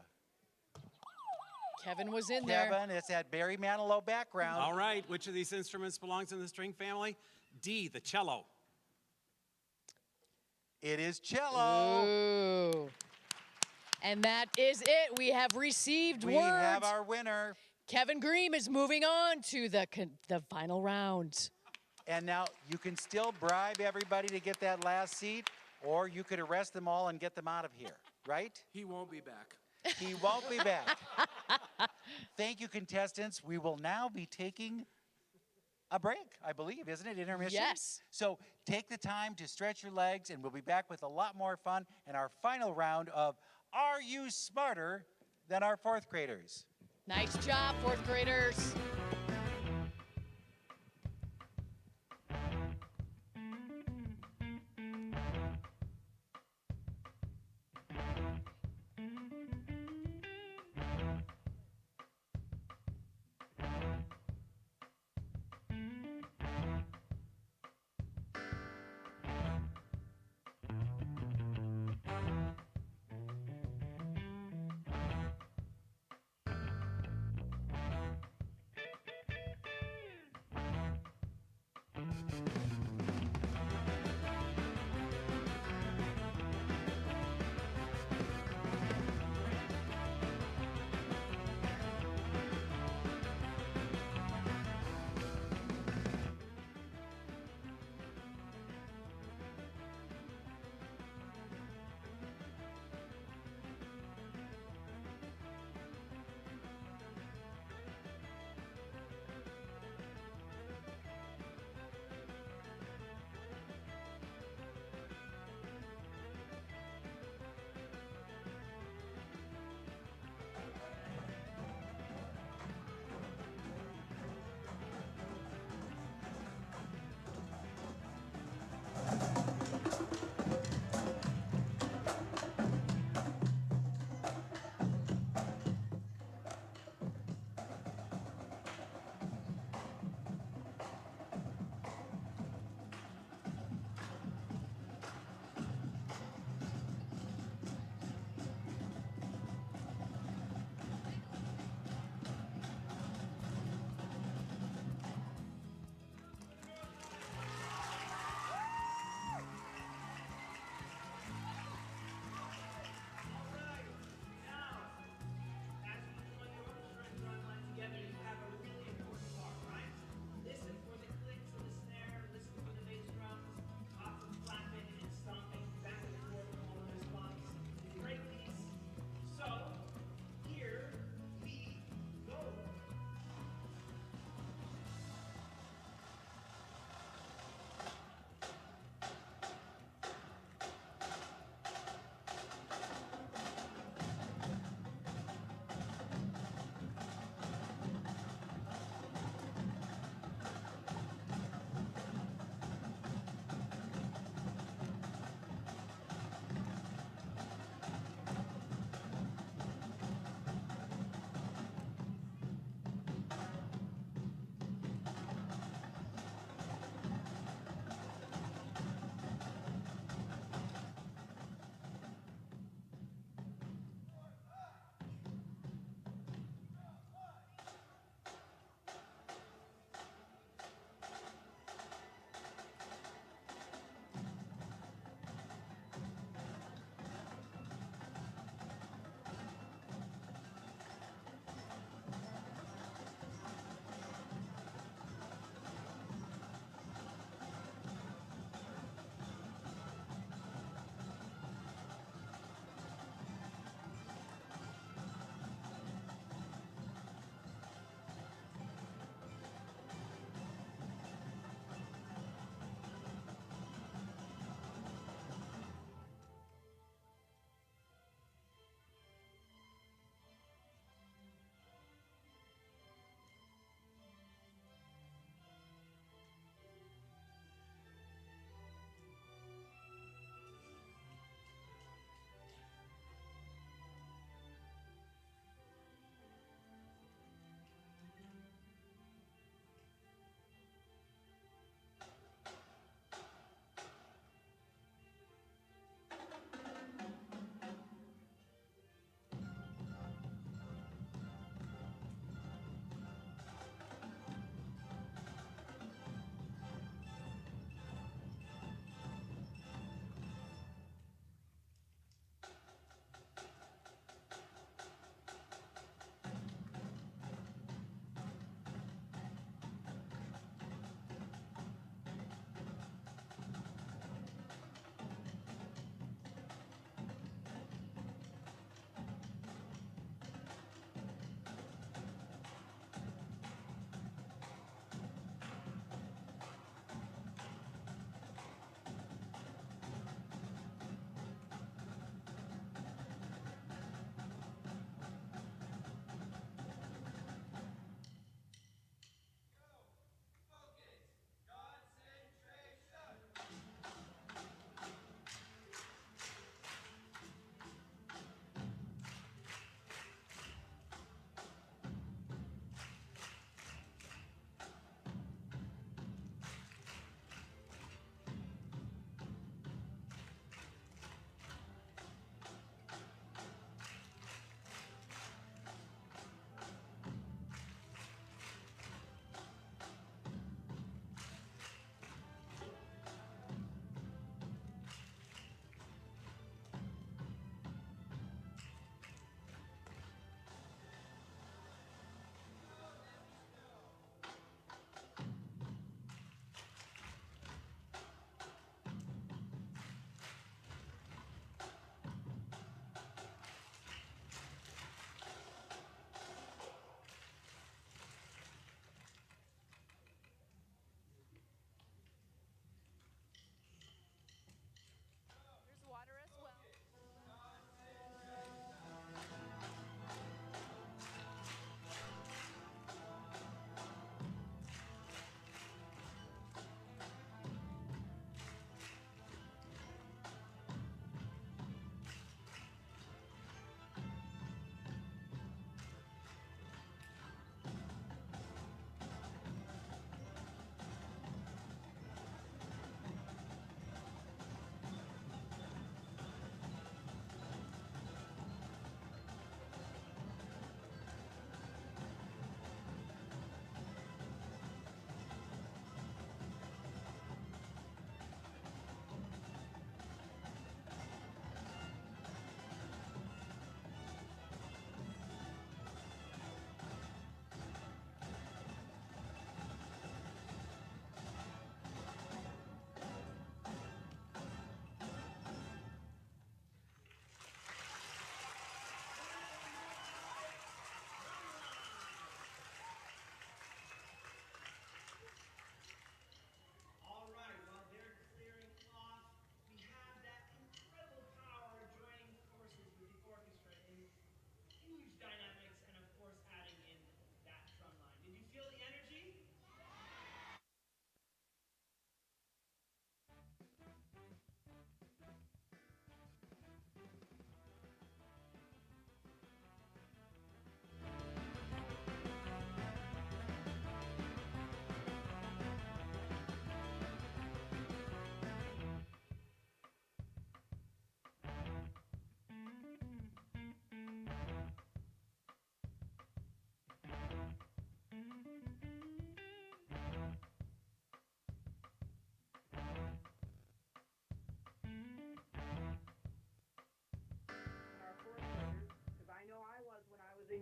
Kevin was in there. Kevin, it's that Barry Manilow background. All right, which of these instruments belongs in the string family? D, the cello. It is cello. Ooh. And that is it. We have received We word. have our winner. Kevin Green is moving on to the final round. And now you can still bribe everybody to get that last seat, or you could arrest them all and get them out of here, right? He won't be back. He won't be back. Thank you, contestants. We will now be taking a break, I believe, isn't it? Intermission? Yes. So take the time to stretch your legs, and we'll be back with a lot more fun in our final round of Are You Smarter Than Our Fourth Graders? Nice job, fourth graders.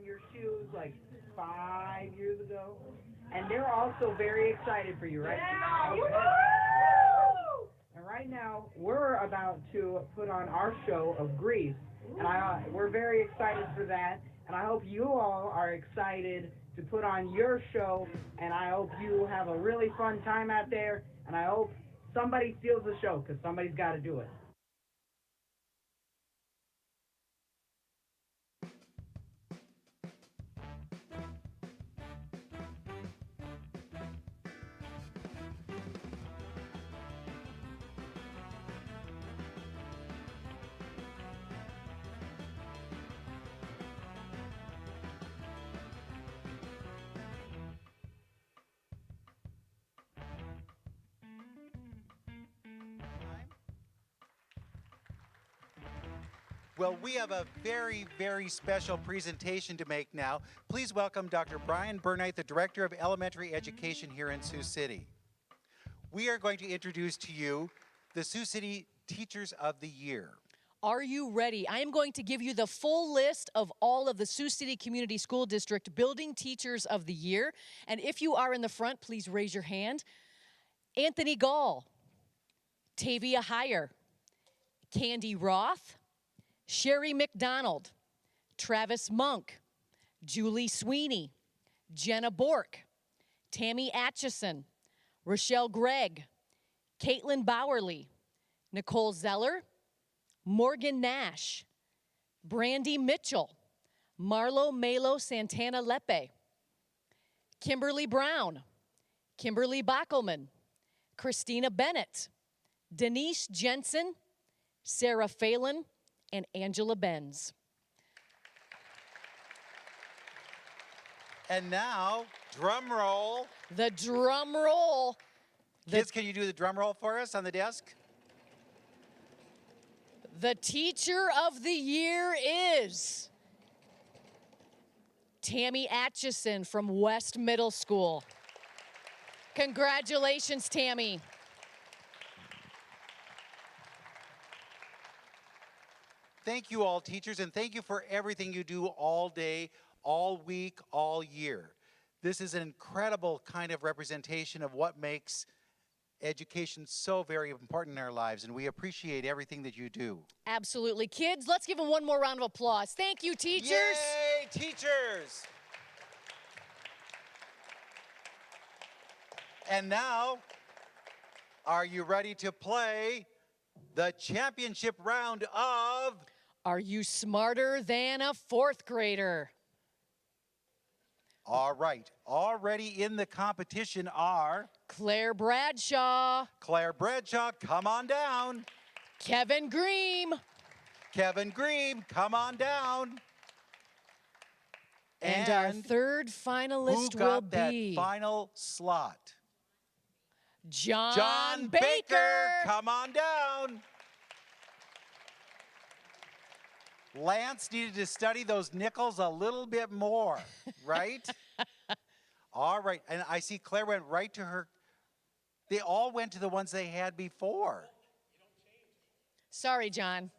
your shoes like 5 years ago, and they're also very excited for you, right? Yeah. Okay. And right now, we're about to put on our show of Grease, and we're very excited for that, and I hope you all are excited to put on your show, and I hope you have a really fun time out there, and I hope somebody steals the show, because somebody's got to do it. Well, we have a very, very special presentation to make now. Please welcome Dr. Brian Burnite, the Director of Elementary Education here in Sioux City. We are going to introduce to you the Sioux City Teachers of the Year. Are you ready? I am going to give you the full list of all of the Sioux City Community School District Building Teachers of the Year. And if you are in the front, please raise your hand. Anthony Gall, Tavia Heyer, Candy Roth, Sherry McDonald, Travis Monk, Julie Sweeney, Jenna Bork, Tammy Atchison, Rochelle Gregg, Caitlin Bowerly, Nicole Zeller, Morgan Nash, Brandy Mitchell, Marlo Melo Santana Lepe, Kimberly Brown, Kimberly Bockelman, Christina Bennett, Denise Jensen, Sarah Phelan, and Angela Benz. And now, drum roll. The drum roll. Kids, can you do the drum roll for us on the desk? The Teacher of the Year is Tammy Atchison from West Middle School. Congratulations, Tammy. Thank you all, teachers, and thank you for everything you do all day, all week, all year. This is an incredible kind of representation of what makes education so very important in our lives, and we appreciate everything that you do. Absolutely. Kids, let's give them one more round of applause. Thank you, teachers. Yay, teachers! And now, are you ready to play the championship round of Are You Smarter Than a Fourth Grader? All right, already in the competition are Claire Bradshaw, Claire Bradshaw, come on down. Kevin Green, Kevin Green, come on down. and our third finalist who got will that be final slot? John Baker, come on down. Lance needed to study those nickels a little bit more, right? All right, and I see Claire went right to her. They all went to the ones they had before. Sorry, John.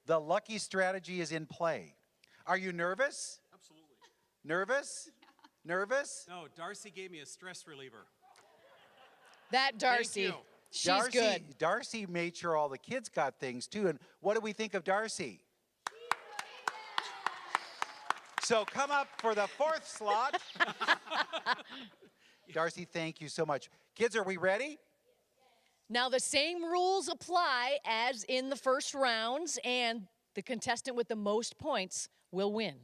The lucky strategy is in play. Are you nervous? Absolutely. Nervous? Yeah. Nervous? No, Darcy gave me a stress reliever. That Darcy. Thank you. She's good. Darcy made sure all the kids got things too. And what do we think of Darcy? So come up for the fourth slot. Darcy, thank you so much. Kids, are we ready? Now the same rules apply as in the first rounds, and the contestant with the most points will win.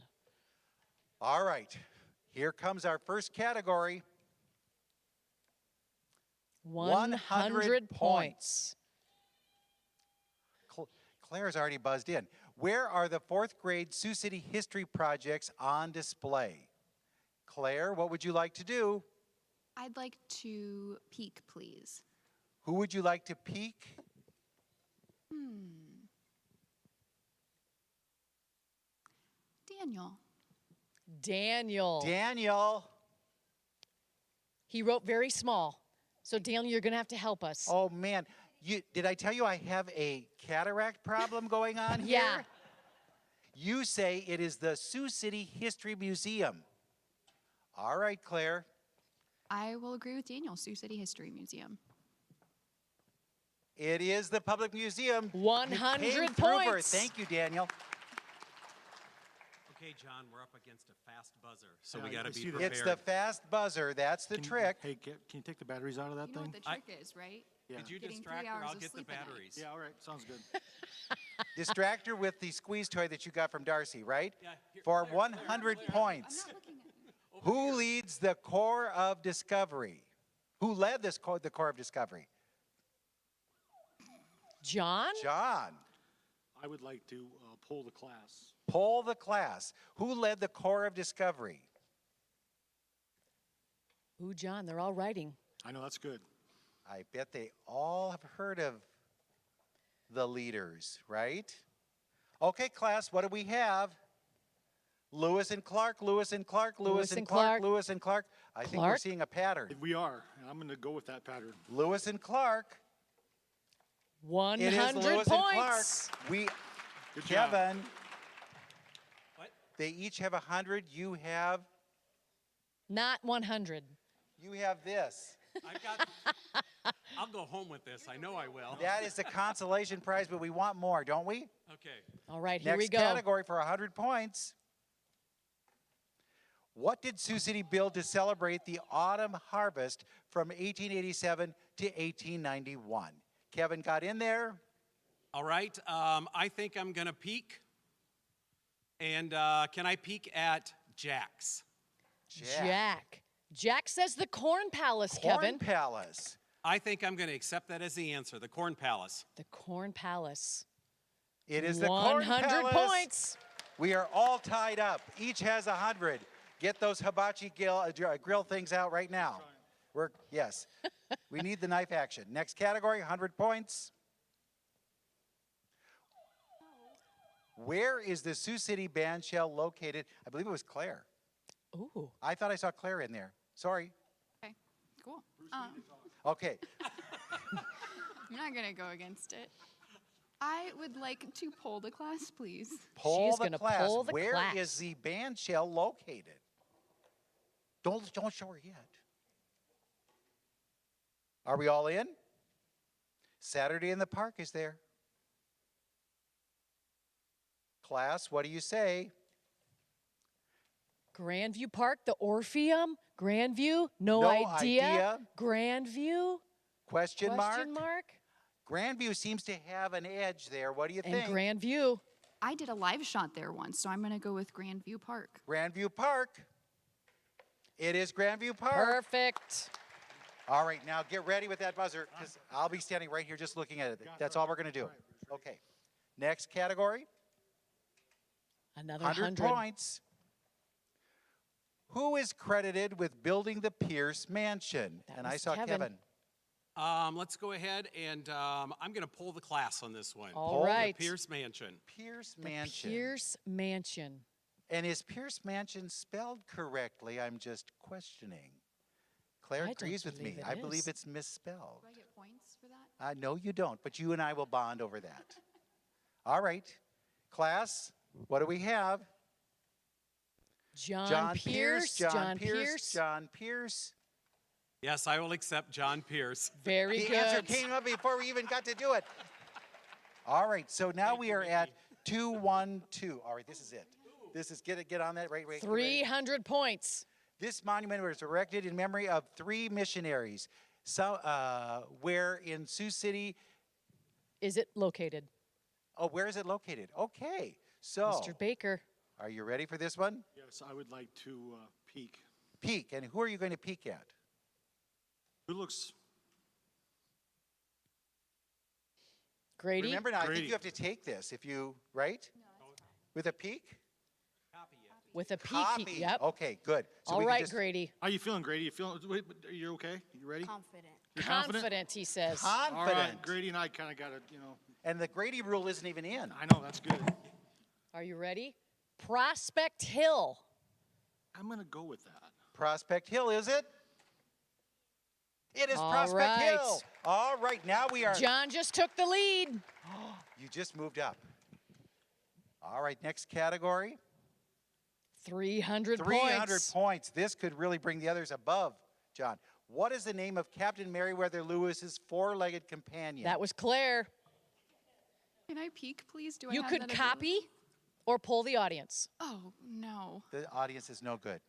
All right, here comes our first category. 100 points. Claire's already buzzed in. Where are the fourth grade Sioux City history projects on display? Claire, what would you like to do? I'd like to peek, please. Who would you like to peek? Daniel. Daniel. Daniel. He wrote very small. So Daniel, you're going to have to help us. Oh man, did I tell you I have a cataract problem going on here? Yeah. You say it is the Sioux City History Museum. All right, Claire. I will agree with Daniel, Sioux City History Museum. It is the Public Museum. 100 You came through for it. points. Thank you, Daniel. Okay, John, we're up against a fast buzzer, so Yeah, we got to I be see that. prepared. It's the fast buzzer. That's the trick. Hey, can you take the batteries out of that You know thing? what the trick is, right? Yeah. Could you Getting distract 3 her? hours I'll of get the sleep at night. batteries. Yeah, all right, sounds good. Distract her with the squeeze toy that you got from Darcy, right? Yeah, here, For Claire, 100 Claire. points. I'm not looking at you. Who leads the Corps of Discovery? Who led the Corps of Discovery? John? John. I would like to poll the class. Poll the class. Who led the Corps of Discovery? Ooh, John, they're all writing. I know, that's good. I bet they all have heard of the leaders, right? Okay, class, what do we have? Lewis and Clark, Lewis and Clark, Lewis and Clark, Lewis and Clark. I think we're Clark? seeing a pattern. We are, and I'm going to go with that pattern. Lewis and Clark. 100 It is Lewis and Clark. points. Good job. Kevin, What? they each have 100. You have Not 100. this. I've got. I'll go home with this. I know I will. That is the consolation prize, but we want more, don't we? Okay. All right, here Next we go. category for 100 points. What did Sioux City build to celebrate the autumn harvest from 1887 to 1891? Kevin got in there. All right. I think I'm going to peek. And can I peek at Jack's? Jack. Jack says the Corn Palace, Corn Kevin. Palace. I think I'm going to accept that as the answer, the Corn Palace. The Corn Palace. It is the Corn 100 Palace. points. We are all tied up. Each has 100. Get those hibachi grill things out right now. Yes. We need the knife action. Next category, 100 points. Where is the Sioux City band shell located? I believe it was Claire. Ooh. I thought I saw Claire in there. Sorry. Okay, cool. Okay. I'm not going to go against it. I would like to poll the class, please. Poll She's the gonna class. poll the Where class. is the band shell located? Don't show her yet. Are we all in? Saturday in the Park is there. Class, what do you say? Grandview Park, the Orpheum, Grandview, no No idea. idea. Grandview, Question mark? question mark, Grandview seems to have an edge there. What do you and think? Grandview. I did a live shot there once, so I'm going to go with Grandview Park. Grandview Park. It is Grandview Park. Perfect. All right, now get ready with that buzzer because I'll be standing right here just looking at it. That's all we're going to do. Okay. Next category. Another 100 100. points. Who is credited with building the Pierce Mansion? That And I was saw Kevin. Kevin. Let's go ahead and I'm going to poll the class on this one. All right. The Pierce Mansion. Pierce The Mansion. Pierce Mansion. And is Pierce Mansion spelled correctly? I'm just questioning. Claire I don't agrees with me. believe it I believe is. it's misspelled. Do I get points for that? No, you don't, but you and I will bond over that. All right. Class, what do we have? John Pierce. John Pierce. John Pierce. Yes, I will accept John Pierce. Very The good. answer came up before we even got to do it. All right, so now we are at 212. All right, this is it. This is, get on that, right. Get ready. 300 points. This monument was erected in memory of 3 missionaries, where in Sioux City. Is it located? Oh, where is it located? Okay, so. Mr. Baker. Are you ready for this one? Yes, I would like to peek. Peek, and who are you going to peek at? Who looks? Grady. Remember now, I think Grady. you have to take this if you, right? With a peek? With a peek. Copy. Yep. Okay, good. So All we can right, just- Grady. How you feeling, Grady? You feeling? Wait, are you okay? You ready? Confident. You're confident? Confident, he says. All Confident. right, Grady and I kind of got it. And the Grady rule isn't even in. I know that's good. Are you ready? Prospect Hill. I'm gonna go with that. Prospect Hill, is it? It is All Prospect right. Hill. All right, now we are. John just took the lead. You just moved up. All right, next category. 300 300 points. points. This could really bring the others above, John. What is the name of Captain Meriwether Lewis's four-legged companion? That was Claire. Can I peek, please? Do I You have could that copy ability? or poll the audience. Oh, no. The audience is no good.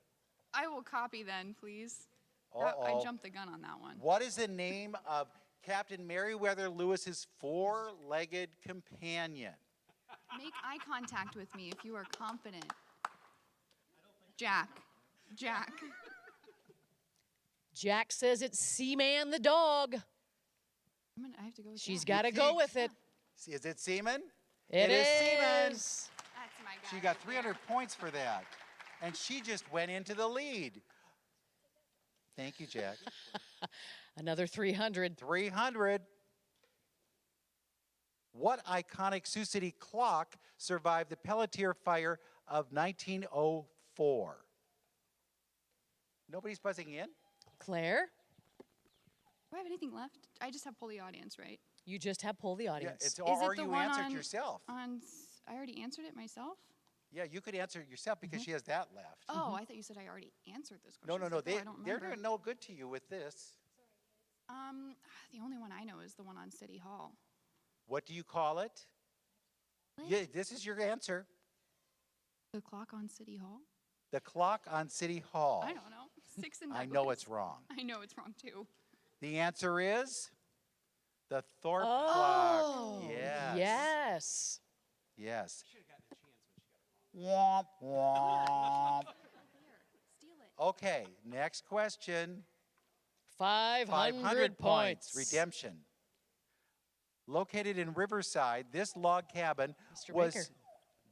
I will copy then, please. Uh-oh. I jumped the gun on that one. What is the name of Captain Meriwether Lewis's four-legged companion? Make eye contact with me if you are confident. Jack. Jack. Jack says it's Seaman the dog. I have to go with She's Jack. got to go with it. Is it Seaman? It is Seaman. That's my guy. She got 300 points for that. And she just went into the lead. Thank you, Jack. Another 300. 300. What iconic Sioux City clock survived the Pelletier fire of 1904? Nobody's buzzing in? Claire, Do I have anything left? I just have poll the audience, right? you just have poll the Yeah, audience. it's, Is or it the you one answered on, yourself. I already answered it myself? Yeah, you could answer it yourself because she has that left. Oh, I thought you said I already answered this No, question. no, no. I don't They're remember. no good to you with this. The only one I know is the one on City Hall. What do you call it? Yeah, this is your answer. The clock on City Hall? The clock on City Hall. I don't know. 6 and I know it's wrong. I know it's wrong too. The answer is the Thorpe Oh, clock. Yes. yes. Yes. Womp, womp. Steal it. Okay, next question. 500 points. Redemption. Located in Riverside, this log cabin Mr. was Baker.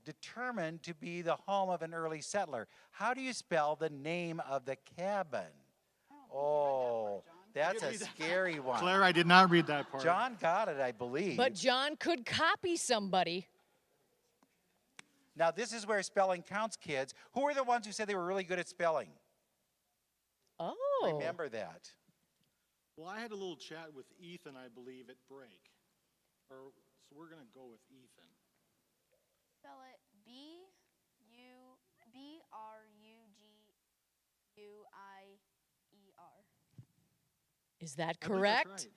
determined to be the home of an early settler. How do you spell the name of the cabin? Oh, that's a scary one. Claire, I did not read that part. John got it, I believe. But John could copy somebody. Now, this is where spelling counts, kids. Who are the ones who said they were really good at spelling? Oh. Remember that. Well, I had a little chat with Ethan, I believe, at break. So we're going to go with Ethan. Spell it B-R-U-G-U-I-E-R. Is that I believe that's correct? right.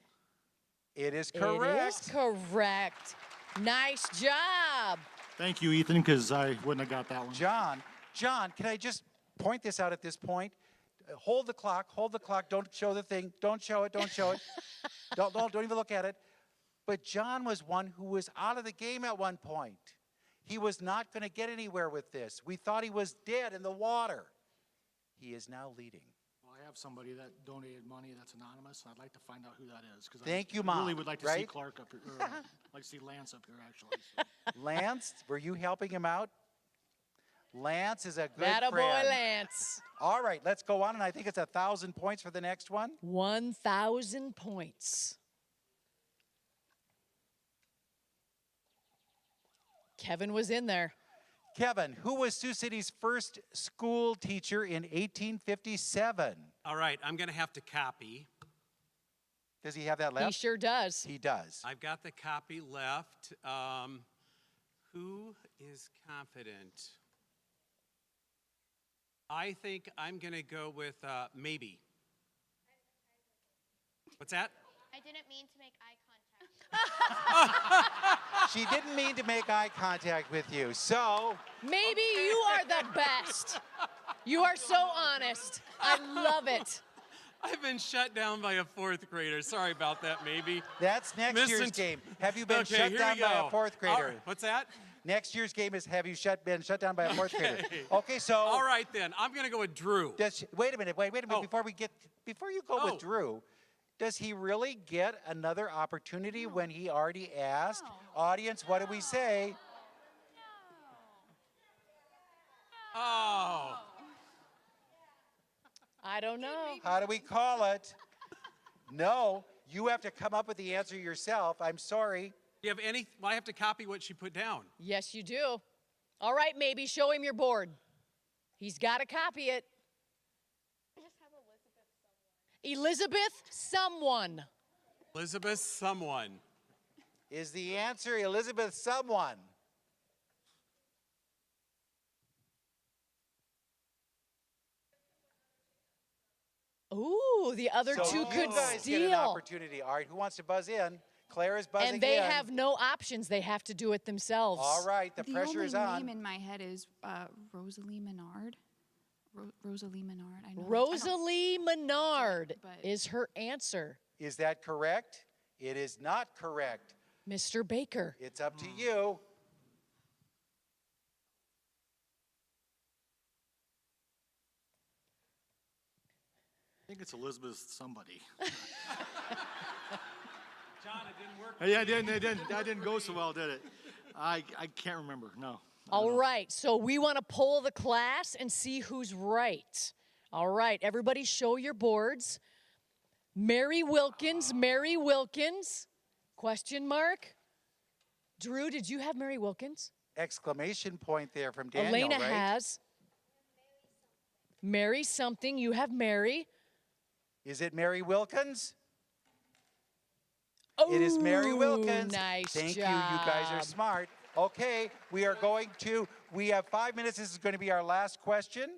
It is correct. It is correct. Nice job. Thank you, Ethan, because I wouldn't have got that one. John, can I just point this out at this point? Hold the clock, don't show the thing, don't show it. don't even look at it. But John was one who was out of the game at one point. He was not going to get anywhere with this. We thought he was dead in the water. He is now leading. Well, I have somebody that donated money that's anonymous, and I'd like to find out who that is. Thank you, I Mom, really would like to see right? Clark up here, or like to see Lance up here, actually. So. Lance, were you helping him out? Lance is a good That a friend. boy, Lance. All right, let's go on, and I think it's 1,000 points for the next one. 1,000 points. Kevin was in there. Kevin, who was Sioux City's first school teacher in 1857? All right, I'm going to have to copy. Does he have that left? He sure does. He does. I've got the copy left. Who is confident? I think I'm going to go with maybe. What's that? I didn't mean to make eye contact. She didn't mean to make eye contact with you, so Maybe you are the best. You are so honest. I love it. I've been shut down by a fourth grader. Sorry about that, maybe. that's next year's Listen- game. Have you been Okay, shut here down we by go. a fourth All grader? right, what's that? Next year's game is have you been shut down by a fourth grader? Okay. Okay, so All right then, I'm going to go with Drew. wait a minute. Oh. Before you go Oh. with Drew, does he really get another opportunity when he already asked? Audience, what do we say? Oh. I don't know. How do we call it? No, you have to come up with the answer yourself. I'm sorry. Do you have any? Well, I have to copy what she put down. Yes, you do. All right, maybe show him your board. He's got to copy it. I just have Elizabeth someone. Elizabeth someone. Elizabeth someone. Is the answer Elizabeth someone? Ooh, the other So two you could guys get an steal. opportunity. All right, who wants to buzz in? Claire is buzzing in. And they have no options. They have to do it themselves. All right, the pressure is only on. name in my head is Rosalie Menard. Rosalie Menard. I know. Rosalie Menard but- is her answer. Is that correct? It is not correct. Mr. Baker. It's up to you. I think it's Elizabeth somebody. John, it didn't work. Yeah, that didn't go so well, did it? I can't remember, no. All right, so we want to poll the class and see who's right. All right, everybody show your boards. Mary Wilkins, question mark. Drew, did you have Mary Wilkins? Exclamation point there from Daniel, Elena right? has. Mary something, you have Mary. Is it Mary Wilkins? It is Mary Ooh, Wilkins. Nice Thank job. you. You guys are smart. Okay, we have 5 minutes. This is going to be our last question.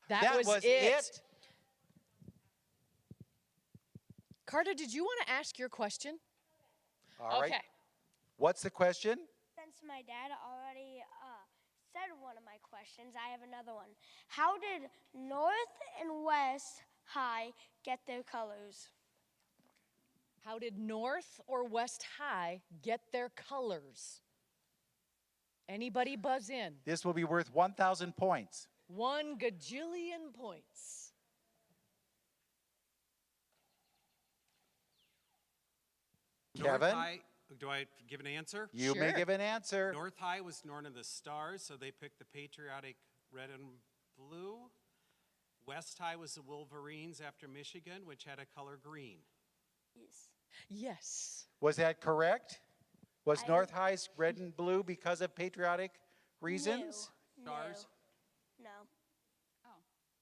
That was it. it. Carter, did you want to ask your question? All right. Okay. What's the question? Since my dad already said one of my questions, I have another one. How did North and West High get their colors? How did North or West High get their colors? Anybody buzz in? This will be worth 1,000 points. 1 gajillion points. Kevin? North High, do I give an answer? You may give an answer. North High was known as the Stars, so they picked the patriotic red and blue. West High was the Wolverines after Michigan, which had a color green. Yes. Yes. Was that correct? Was North High's red and blue because of patriotic reasons? No. Stars? No. Oh,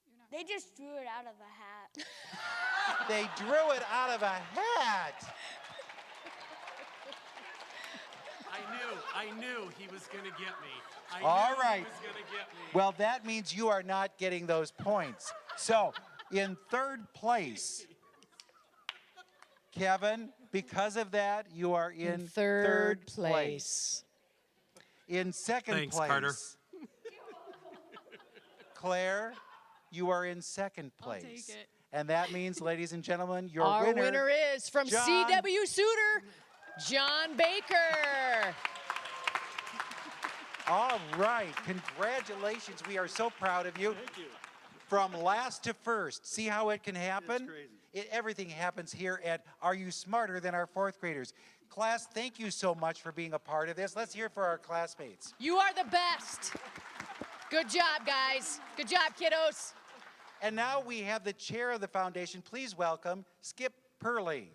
you're not. They just drew it out of a hat. They drew it out of a hat. I knew he was going to get me. I All knew right. he was going to get me. Well, that means you are not getting those points. So, in third place, Kevin, because of that, you are in third place. In second Thanks, place, Carter. Claire, you are in second place. I'll take it. And that means, ladies and gentlemen, your Our winner is from John- CW Souter, John Baker. All right, congratulations. We are so proud of you. Thank you. From last to first. See how it can happen? crazy. Everything happens here at Are You Smarter Than Our Fourth Graders? Class, thank you so much for being a part of this. Let's hear for our classmates. You are the best. Good job, guys. Good job, kiddos. And now we have the chair of the foundation. Please welcome Skip Purley.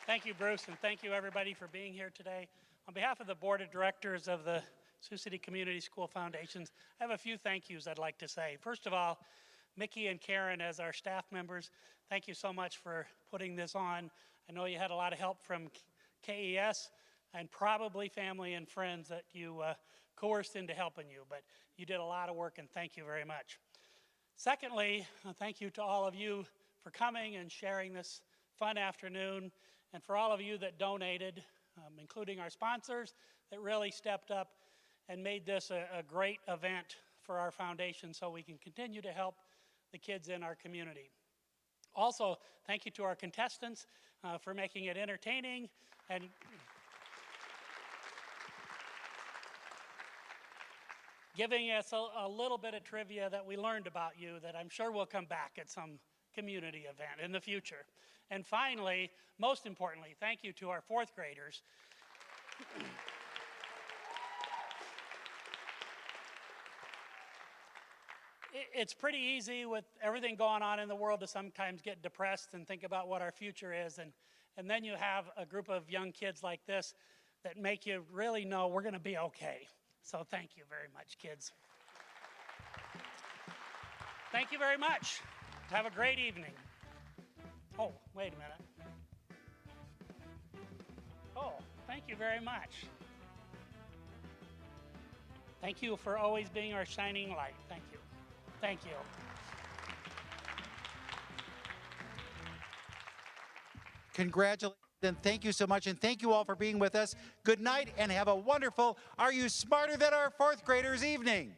Thank you, Bruce, and thank you, everybody, for being here today. On behalf of the Board of Directors of the Sioux City Community School Foundations, I have a few thank yous I'd like to say. First of all, Mickey and Karen, as our staff members, thank you so much for putting this on. I know you had a lot of help from KES and probably family and friends that you coerced into helping you, but you did a lot of work, and thank you very much. Secondly, thank you to all of you for coming and sharing this fun afternoon, and for all of you that donated, including our sponsors that really stepped up and made this a great event for our foundation so we can continue to help the kids in our community. Also, thank you to our contestants for making it entertaining and giving us a little bit of trivia that we learned about you that I'm sure will come back at some community event in the future. And finally, most importantly, thank you to our fourth graders. It's pretty easy with everything going on in the world to sometimes get depressed and think about what our future is. And then you have a group of young kids like this that make you really know we're going to be okay. So thank you very much, kids. Thank you very much. Have a great evening. Oh, wait a minute. Oh, thank you very much. Thank you for always being our shining light. Thank you. Thank you. Congratulations and thank you so much, and thank you all for being with us. Good night and have a wonderful Are You Smarter Than Our Fourth Graders evening.